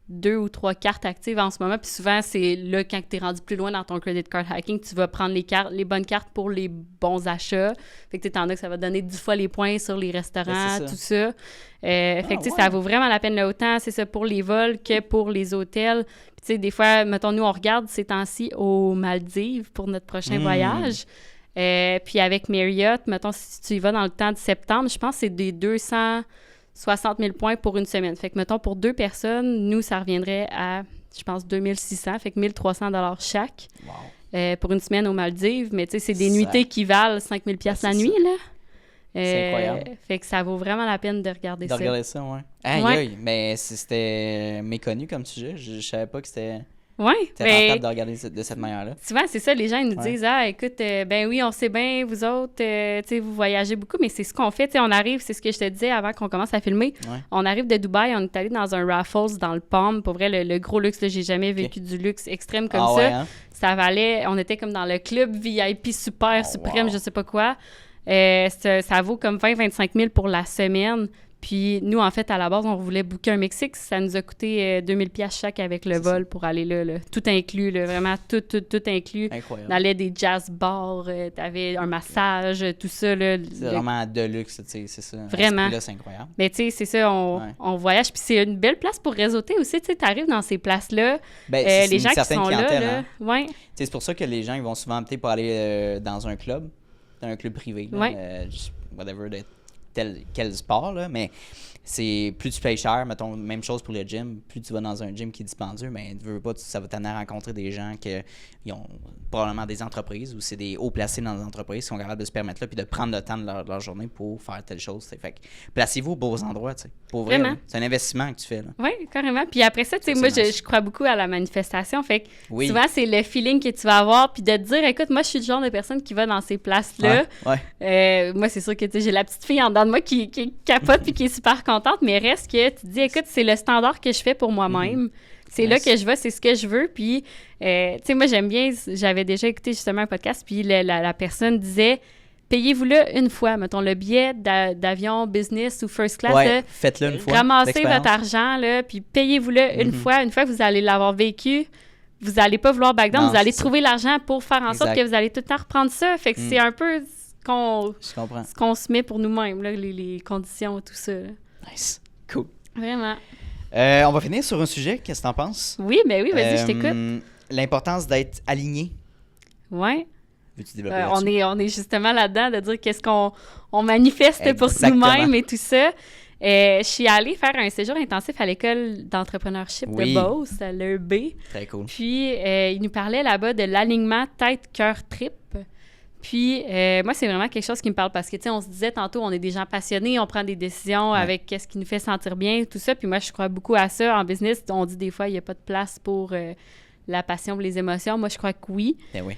deux ou 3 cartes actives en ce moment, puis souvent, c'est là, quand tu es rendu plus loin dans ton credit card hacking, tu vas prendre les bonnes cartes pour les bons achats, fait que tu t'en as que ça va donner 10 fois les points sur les restaurants, Ben, tout ça. Fait que, tu sais, ouais. ça vaut vraiment la peine, là, autant, c'est ça, pour les vols que pour les hôtels. Puis, tu sais, des fois, mettons, nous, on regarde ces temps-ci aux Maldives pour notre prochain voyage. Puis avec Marriott, mettons, si tu y vas dans le temps de septembre, je pense que c'est des 260 000 points pour une semaine. Fait que, mettons, pour 2 personnes, nous, ça reviendrait à, je pense, 2600, fait que 1300 $ chaque Wow. pour une semaine aux Maldives. Mais tu sais, c'est des Ça- nuitées qui valent 5000 Ben, la c'est nuit, là. C'est incroyable. Fait que ça vaut vraiment la peine de regarder De ça. regarder ça, ouais. Aïe, Ouais. aïe, mais c'était méconnu comme sujet. Je savais pas que c'était Ouais, rentable de regarder de cette manière-là. souvent, c'est ça, les gens ils nous Ouais. disent « Ah, écoute, ben oui, on sait bien, vous autres, tu sais, vous voyagez beaucoup, mais c'est ce qu'on fait. Tu sais, on arrive, c'est ce que je te disais avant qu'on commence à filmer. Ouais. On arrive de Dubaï, on est allé dans un Raffles dans le Palm. Pour vrai, le gros luxe, là, j'ai jamais vécu du luxe extrême comme Ah ça. ouais, hein? Ça valait, on était comme dans le club VIP super, Oh, suprême, wow. je sais pas quoi. Ça vaut comme 20-25 000 pour la semaine. Puis nous, en fait, à la base, on voulait booker un Mexique. Ça nous a coûté 2000 $ chaque avec le vol pour aller là, là. Tout inclus, là, vraiment tout inclus. Incroyable. On allait des jazz bars, t'avais un massage, tout ça. Là, C'est vraiment de luxe, tu sais, c'est ça. Vraiment. Là, c'est incroyable. Mais tu sais, c'est ça, Ouais. on voyage. Puis c'est une belle place pour réseauter aussi. Tu sais, t'arrives dans ces places-là, Ben, c'est les une gens qui certaine sont clientèle, là, hein. ouais. Tu sais, c'est pour ça que les gens ils vont souvent opter pour aller dans un club privé, là, Ouais. juste whatever, de quel sport, là, mais c'est plus tu payes cher, mettons, même chose pour le gym, plus tu vas dans un gym qui est dispendieux, mais tu veux pas, ça va t'amener à rencontrer des gens qui ont probablement des entreprises ou c'est des hauts placés dans les entreprises qui sont capables de se permettre là puis de prendre le temps de leur journée pour faire telle chose. T'sais. Fait que placez-vous aux beaux endroits, tu sais. Pour vrai, Vraiment. là, c'est un investissement que tu fais, là. Oui, carrément. Puis après ça, tu sais, Ça, moi, c'est nice. je crois beaucoup à la manifestation. Fait que Oui. souvent, c'est le feeling que tu vas avoir. Puis de te dire, écoute, moi, je suis le genre de personne qui va dans ces places-là. Ouais. Moi, c'est sûr que tu sais, j'ai la petite fille en dedans de moi qui capote puis qui est super contente. Mais reste que tu te dis, écoute, c'est le standard que je fais pour moi-même. C'est là Nice. que je vais, c'est ce que je veux. Puis, tu sais, moi, j'aime bien, j'avais déjà écouté justement un podcast, puis la personne disait, payez-vous-le une fois, mettons, le billet d'avion business ou first class, Ouais, là, faites-le une fois. ramassez d'expérience. votre argent, là, puis payez-vous-le une fois. Une fois que vous allez l'avoir vécu, vous n'allez pas vouloir back down, Non, vous allez c'est ça. trouver l'argent pour faire en sorte Exact. que vous allez tout le temps reprendre ça. Fait que c'est un peu Je comprends. ce qu'on se met pour nous-mêmes, là, les conditions, tout ça. là. Nice. Cool. Vraiment. On va finir sur un sujet. Qu'est-ce que t'en penses? Oui, ben oui, vas-y, je t'écoute. L'importance d'être aligné. Ouais. Veux-tu développer On là-dessus? est justement là-dedans de dire qu'est-ce qu'on manifeste pour Exactement. nous-mêmes et tout ça. Je suis allée faire un séjour intensif à l'école d'entrepreneurship Oui. de Beauce, à l'EB. Très cool. Puis, il nous parlait là-bas de l'alignement tête-cœur-trip. Puis, moi, c'est vraiment quelque chose qui me parle parce que, tu sais, on se disait tantôt, on est des gens passionnés, on prend des décisions avec qu'est-ce qui nous fait sentir bien, tout ça. Puis moi, je crois beaucoup à ça. En business, on dit des fois, il n'y a pas de place pour la passion, pour les émotions. Moi, je crois que oui. Ben oui.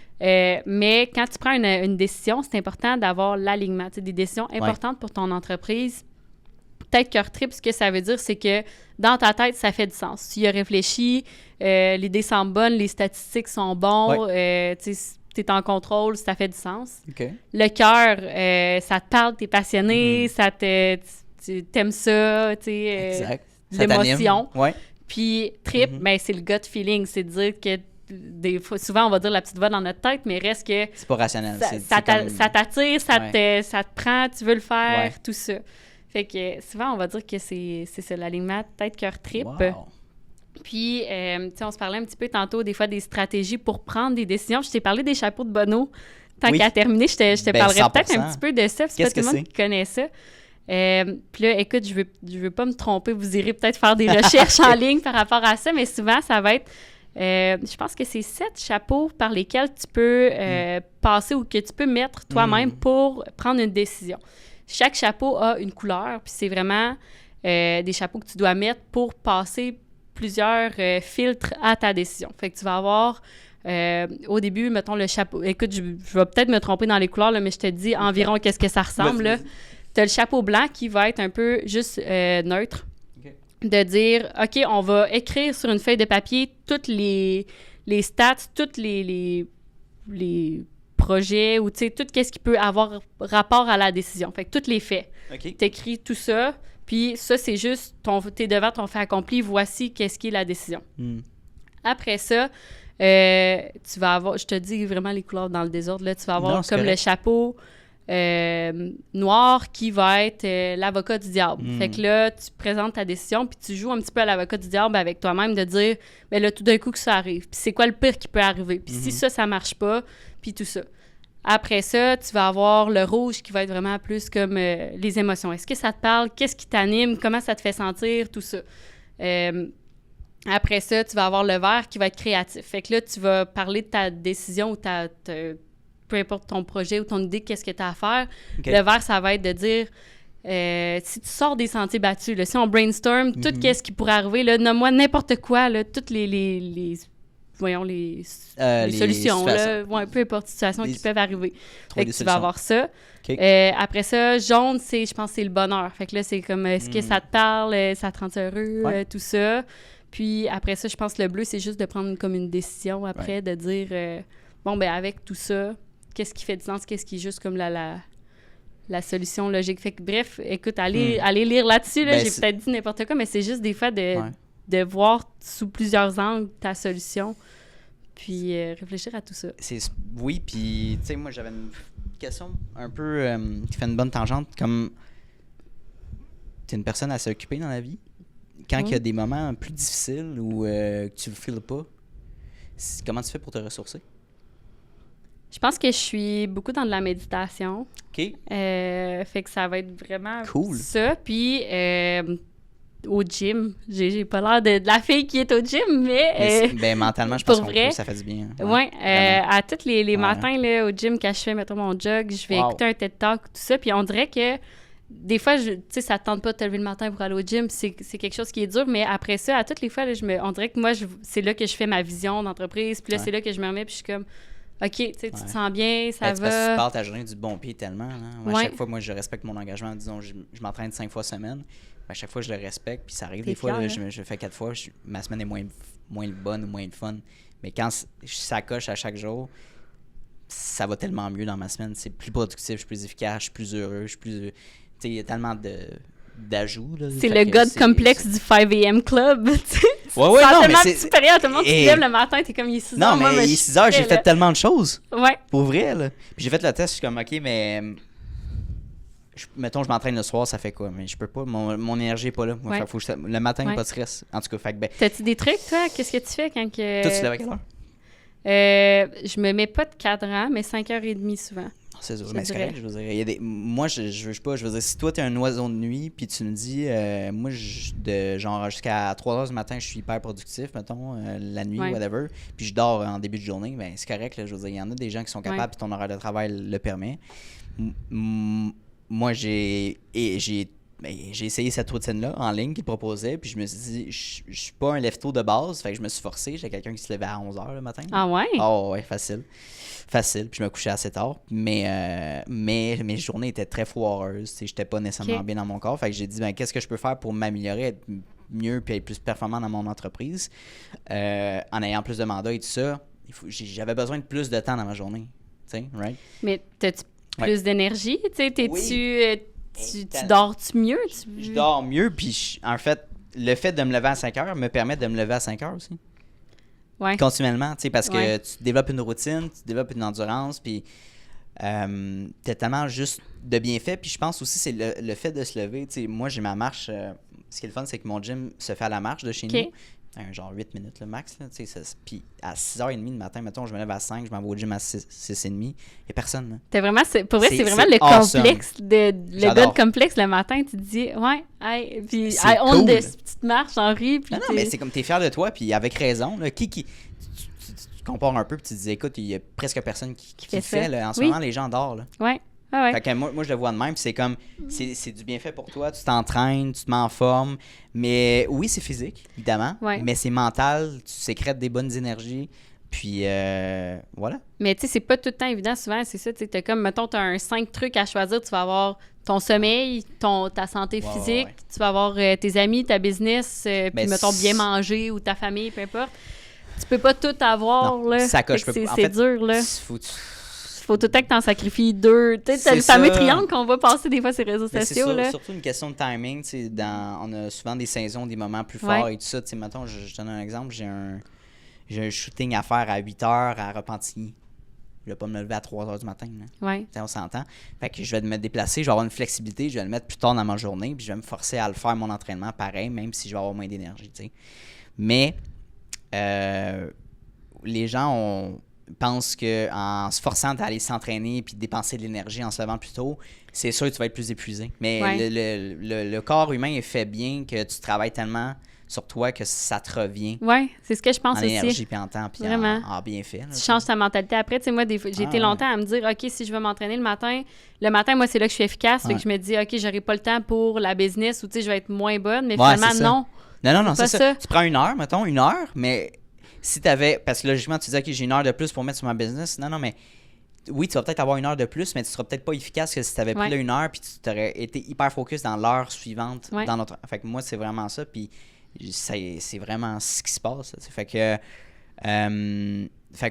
Mais quand tu prends une décision, c'est important d'avoir l'alignement. Tu sais, des décisions importantes pour ton entreprise. Tête cœur trip, ce que ça veut dire, c'est que dans ta tête, ça fait du sens. Tu y as réfléchi, l'idée semble bonne, les statistiques sont bons, tu es en contrôle, ça fait du sens. OK. Le cœur, ça te parle, tu es passionné, tu aimes ça, tu sais, Exact. Ça l'émotion. t'anime. Ouais. Puis trip, ben, c'est le gut feeling, c'est de dire que des fois, souvent, on va dire la petite voix dans notre tête, mais reste que C'est pas rationnel. ça t'attire, ça te prend, tu veux le faire, Ouais. tout ça. Fait que souvent, on va dire que c'est ça, l'alignement tête-cœur-trip. Wow. Puis, tu sais, on se parlait un petit peu tantôt, des fois, des stratégies pour prendre des décisions. Je t'ai parlé des chapeaux de Bono. Tant Oui. qu'à terminer, je te Ben, parlerai peut-être 100%. un petit peu de ça, parce que Qu'est-ce pas tout que le monde c'est? qui connaît ça. Puis là, écoute, je veux pas me tromper. Vous irez peut-être faire des recherches en ligne par rapport à ça, mais souvent, ça va être... je pense que c'est 7 chapeaux par lesquels tu peux passer ou que tu peux mettre toi-même pour prendre une décision. Chaque chapeau a une couleur, puis c'est vraiment des chapeaux que tu dois mettre pour passer plusieurs filtres à ta décision. Fait que tu vas avoir, au début, mettons le chapeau... Écoute, je vais peut-être me tromper dans les couleurs, là, mais je te dis environ qu'est-ce que ça ressemble. Là. Tu as le chapeau blanc qui va être un peu juste neutre. De dire, OK, on va écrire sur une feuille de papier toutes les stats, tous les projets ou, tu sais, tout ce qui peut avoir rapport à la décision. Fait que tous les faits. OK. Tu écris tout ça, puis ça, c'est juste, t'es devant ton fait accompli, voici qu'est-ce qui est la décision. Après ça, tu vas avoir, je te dis vraiment les couleurs dans le désordre, là, tu vas avoir comme le chapeau noir qui va être l'avocat du diable. Fait que là, tu présentes ta décision, puis tu joues un petit peu à l'avocat du diable avec toi-même, de dire, ben là, tout d'un coup que ça arrive, puis c'est quoi le pire qui peut arriver, puis si ça marche pas, puis tout ça. Après ça, tu vas avoir le rouge qui va être vraiment plus comme les émotions. Est-ce que ça te parle? Qu'est-ce qui t'anime? Comment ça te fait sentir? Tout ça. Après ça, tu vas avoir le vert qui va être créatif. Fait que là, tu vas parler de ta décision ou peu importe ton projet ou ton idée, qu'est-ce que tu as à faire. Okay. Le vert, ça va être de dire, si tu sors des sentiers battus, là, si on brainstorm, tout ce qui pourrait arriver, là, nomme-moi n'importe quoi, là, toutes les solutions, là, ouais, peu importe les situations qui peuvent arriver. Fait que tu vas avoir ça. Okay. Après ça, jaune, je pense que c'est le bonheur. Fait que là, c'est comme, est-ce que ça te parle, ça te rend heureux, tout ça. Puis après ça, je pense que le bleu, c'est juste de prendre comme une décision après, de dire, bon, ben avec tout ça, qu'est-ce qui fait du sens, qu'est-ce qui est juste comme la solution logique. Fait que bref, écoute, allez lire là-dessus, là, j'ai peut-être dit n'importe quoi, mais c'est juste des fois de voir sous plusieurs angles ta solution, puis réfléchir à tout ça. Oui, puis tu sais, moi, j'avais une question un peu qui fait une bonne tangente, comme t'es une personne assez occupée dans la vie, quand il y a des moments plus difficiles ou que tu ne files pas, comment tu fais pour te ressourcer? Je pense que je suis beaucoup dans de la méditation. OK. Fait que ça va être vraiment cool. Ça. Puis au gym, j'ai pas l'air de la fille qui est au gym, mais mentalement, je pense que ça fait du bien. Oui, à tous les matins là, au gym, quand je fais, mettons, mon jog, je vais écouter un TED Talk, tout ça. Puis on dirait que des fois, tu sais, ça te tente pas de te lever le matin pour aller au gym, c'est quelque chose qui est dur, mais après ça, à toutes les fois, là, on dirait que moi, c'est là que je fais ma vision d'entreprise, puis là, c'est là que je me remets, puis je suis comme, OK, tu sais, tu te sens bien, ça va. Parce que tu pars ta journée du bon pied tellement. Hein? À chaque fois, moi, je respecte mon engagement. Disons, je m'entraîne 5 fois semaine. À chaque fois, je le respecte, puis ça arrive. Des fois, là, je fais 4 fois, ma semaine est moins bonne ou moins fun. Mais quand ça coche à chaque jour, ça va tellement mieux dans ma semaine. C'est plus productif, je suis plus efficace, je suis plus heureux, il y a tellement d'ajouts. Là, c'est le God complexe du 5 a.m. Club, tu sais. Ouais, non, mais c'est... supérieur, tout le monde qui se lève le matin, t'es comme, il est 6 heures. Non, mais il est 6 heures, j'ai fait tellement de choses. Ouais. Pour vrai, là. Puis j'ai fait le test, je suis comme, OK, mais... mettons, je m'entraîne le soir, ça fait quoi? Mais je peux pas, mon énergie est pas là. Moi, faut que le matin, pas de stress. En tout cas, fait que T'as-tu des trucs, toi? Qu'est-ce que tu fais quand que... Toi, tu te lèves à quelle heure? Je me mets pas de cadran, mais 5h30 souvent. C'est sûr, mais c'est correct, je veux dire. Moi, je juge pas. Je veux dire, si toi, t'es un oiseau de nuit, puis tu me dis, moi, genre, jusqu'à 3h du matin, je suis hyper productif, mettons, la nuit, whatever, puis je dors en début de journée, ben c'est correct, là, je veux dire, il y en a des gens qui sont capables, puis ton horaire de travail le permet. Moi, j'ai essayé cette routine-là en ligne qu'il proposait, puis je me suis dit, je suis pas un lève-tôt de base, fait que je me suis forcé. J'étais quelqu'un qui se levait à 11h le matin. Ah ouais? Oh ouais, facile, puis je me couchais assez tard. Mais mes journées étaient très foireuses, j'étais pas nécessairement bien dans mon corps, fait que j'ai dit, qu'est-ce que je peux faire pour m'améliorer, être mieux, puis être plus performant dans mon entreprise, en ayant plus de mandats et tout ça. J'avais besoin de plus de temps dans ma journée, tu sais, right? Mais t'as-tu plus d'énergie, tu sais, tu dors-tu mieux? Je dors mieux, puis en fait, le fait de me lever à 5h me permet de me lever à 5h aussi. Ouais. Continuellement, tu sais, parce que tu développes une routine, tu développes une endurance, puis t'as tellement juste de bienfaits. Puis je pense aussi, c'est le fait de se lever. Tu sais, moi, j'ai ma marche. Ce qui est le fun, c'est que mon gym se fait à la marche de chez nous. genre 8 minutes le max. Là, puis à 6h30 le matin, mettons, je me lève à 5, je m'en vais au gym à 6h30. Il n'y a personne. Là. T'es vraiment, pour vrai, c'est vraiment le awesome. complexe, le gars de complexe le matin. Tu te dis, ouais, hey, puis on de petite marche en rue. Puis non, mais c'est comme t'es fier de toi, puis avec raison. Là, tu compares un peu, puis tu te dis, écoute, il y a presque personne qui le fait. Là. En ce moment, les gens dorment. Là. Ouais. Ah ouais. Fait que moi, je le vois de même, puis c'est comme, c'est du bienfait pour toi, tu t'entraînes, tu te mets en forme, mais oui, c'est physique, évidemment, mais c'est mental, tu sécrètes des bonnes énergies, puis voilà. Mais tu sais, c'est pas tout le temps évident, souvent, c'est ça, tu sais, t'as comme, mettons, t'as 5 trucs à choisir, tu vas avoir ton sommeil, ta santé physique, tu vas avoir tes amis, ta business, puis mettons, bien manger, ou ta famille, peu importe. Tu peux pas tout avoir, non, là. Ça coche, c'est dur, là. Faut tout le temps que t'en sacrifies 2. Tu sais, c'est le fameux triangle qu'on voit passer des fois sur les réseaux sociaux. C'est surtout une question de timing. On a souvent des saisons, des moments plus forts et tout ça. Mettons, je donne un exemple. J'ai un shooting à faire à 8h à Repentigny. Je vais pas me lever à 3h du matin. On s'entend. Fait que je vais me déplacer, je vais avoir une flexibilité, je vais le mettre plus tard dans ma journée, puis je vais me forcer à le faire, mon entraînement, pareil, même si je vais avoir moins d'énergie. T'sais. Mais les gens pense qu'en se forçant d'aller s'entraîner puis de dépenser de l'énergie en se levant plus tôt, c'est sûr que tu vas être plus épuisé. Mais le corps humain est fait bien que tu travailles tellement sur toi que ça te revient. Oui, c'est ce que je pense aussi. En énergie puis en temps puis en bienfait. Tu changes ta mentalité. Après, tu sais, moi, j'ai été longtemps à me dire, OK, si je veux m'entraîner le matin, moi, c'est là que je suis efficace. Fait que je me dis, OK, j'aurai pas le temps pour la business ou, tu sais, je vais être moins bonne. Mais finalement, non. Non, c'est ça. Tu prends 1 heure, mettons, 1 heure, mais... Si tu avais, parce que logiquement, tu disais, OK, j'ai 1 heure de plus pour mettre sur ma business. Non, mais oui, tu vas peut-être avoir 1 heure de plus, mais tu seras peut-être pas efficace que si tu avais pris 1 heure puis tu aurais été hyper focus dans l'heure suivante. Dans notre... Fait que moi, c'est vraiment ça. Puis c'est vraiment ce qui se passe. Fait que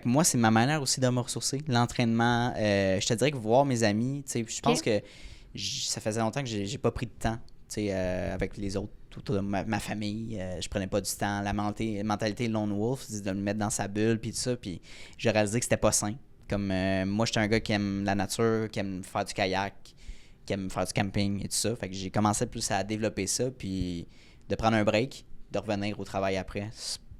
moi, c'est ma manière aussi de me ressourcer. L'entraînement, je te dirais que voir mes amis, je pense que ça faisait longtemps que j'ai pas pris de temps avec les autres. Autour de ma famille, je prenais pas du temps. La mentalité lone wolf, de me mettre dans sa bulle, puis tout ça, puis j'ai réalisé que c'était pas sain. Comme moi, j'étais un gars qui aime la nature, qui aime faire du kayak, qui aime faire du camping et tout ça. Fait que j'ai commencé plus à développer ça, puis de prendre un break, de revenir au travail après.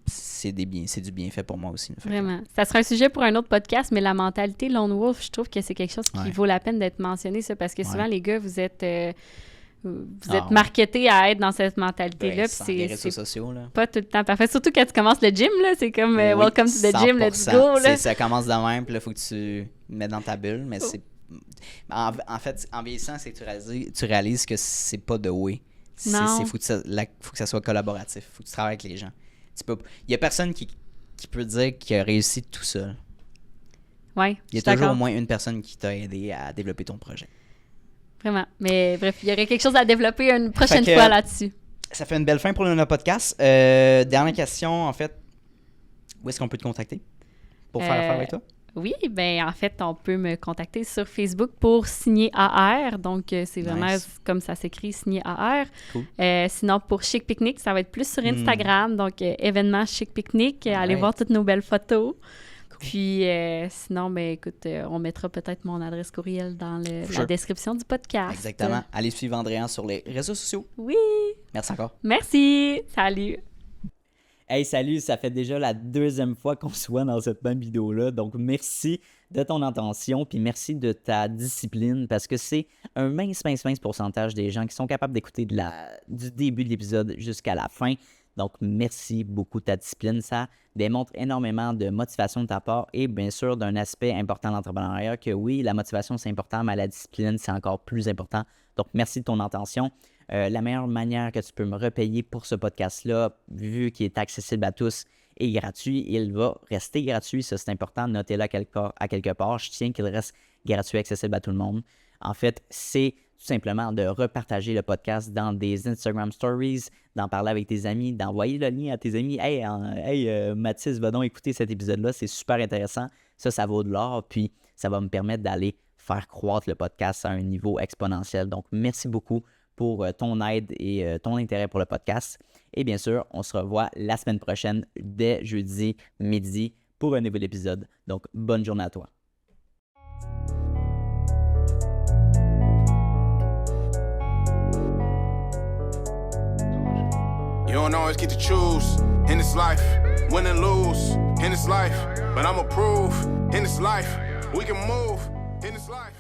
C'est du bienfait pour moi aussi. Vraiment. Ça sera un sujet pour un autre podcast, mais la mentalité lone wolf, je trouve que c'est quelque chose qui vaut la peine d'être mentionné, ça, parce que souvent, les gars, vous êtes marketés à être dans cette mentalité-là. C'est les réseaux sociaux. Là. Pas tout le temps parfait. Surtout quand tu commences le gym, là, c'est comme welcome to the gym, let's go. Là. Ça commence de même, puis là, il faut que tu le mettes dans ta bulle. Mais c'est. En fait, en vieillissant, c'est que tu réalises que c'est pas de way. Il faut que ça soit collaboratif. Il faut que tu travailles avec les gens. Il y a personne qui peut dire qu'il a réussi tout seul. Oui. Il y a toujours au moins une personne qui t'a aidé à développer ton projet. Vraiment. Mais bref, il y aurait quelque chose à développer une prochaine fois là-dessus. Ça fait une belle fin pour le podcast. Dernière question, en fait. Où est-ce qu'on peut te contacter pour faire affaire avec toi? Oui, bien, en fait, on peut me contacter sur Facebook pour signer AR. Donc, c'est vraiment comme ça s'écrit, signer AR. Cool. Sinon, pour Chic Picnic, ça va être plus sur Instagram. Donc, événement Chic Picnic. Allez voir toutes nos belles photos. Puis, sinon, ben écoute, on mettra peut-être mon adresse courriel dans la description du podcast. Exactement. Allez suivre Andréan sur les réseaux sociaux. Oui. Merci encore. Merci. Salut. Hey, salut, ça fait déjà la 2e fois qu'on se voit dans cette même vidéo-là. Donc, merci de ton attention, puis merci de ta discipline, parce que c'est un mince pourcentage des gens qui sont capables d'écouter du début de l'épisode jusqu'à la fin. Donc, merci beaucoup de ta discipline. Ça démontre énormément de motivation de ta part et bien sûr d'un aspect important de l'entrepreneuriat que oui, la motivation, c'est important, mais la discipline, c'est encore plus important. Donc, merci de ton attention. La meilleure manière que tu peux me repayer pour ce podcast-là, vu qu'il est accessible à tous et gratuit, il va rester gratuit. Ça, c'est important. Notez-le à quelque part. Je tiens qu'il reste gratuit, accessible à tout le monde. En fait, c'est tout simplement de repartager le podcast dans des Instagram Stories, d'en parler avec tes amis, d'envoyer le lien à tes amis. Hey, Mathis, va donc écouter cet épisode-là, c'est super intéressant. Ça vaut de l'or, puis ça va me permettre d'aller faire croître le podcast à un niveau exponentiel. Donc, merci beaucoup pour ton aide et ton intérêt pour le podcast. Et bien sûr, on se revoit la semaine prochaine, dès jeudi midi, pour un nouvel épisode. Donc, bonne journée à toi. don't always get to choose in this life, win and lose in this life. But I'ma prove in this life, we can move in this life.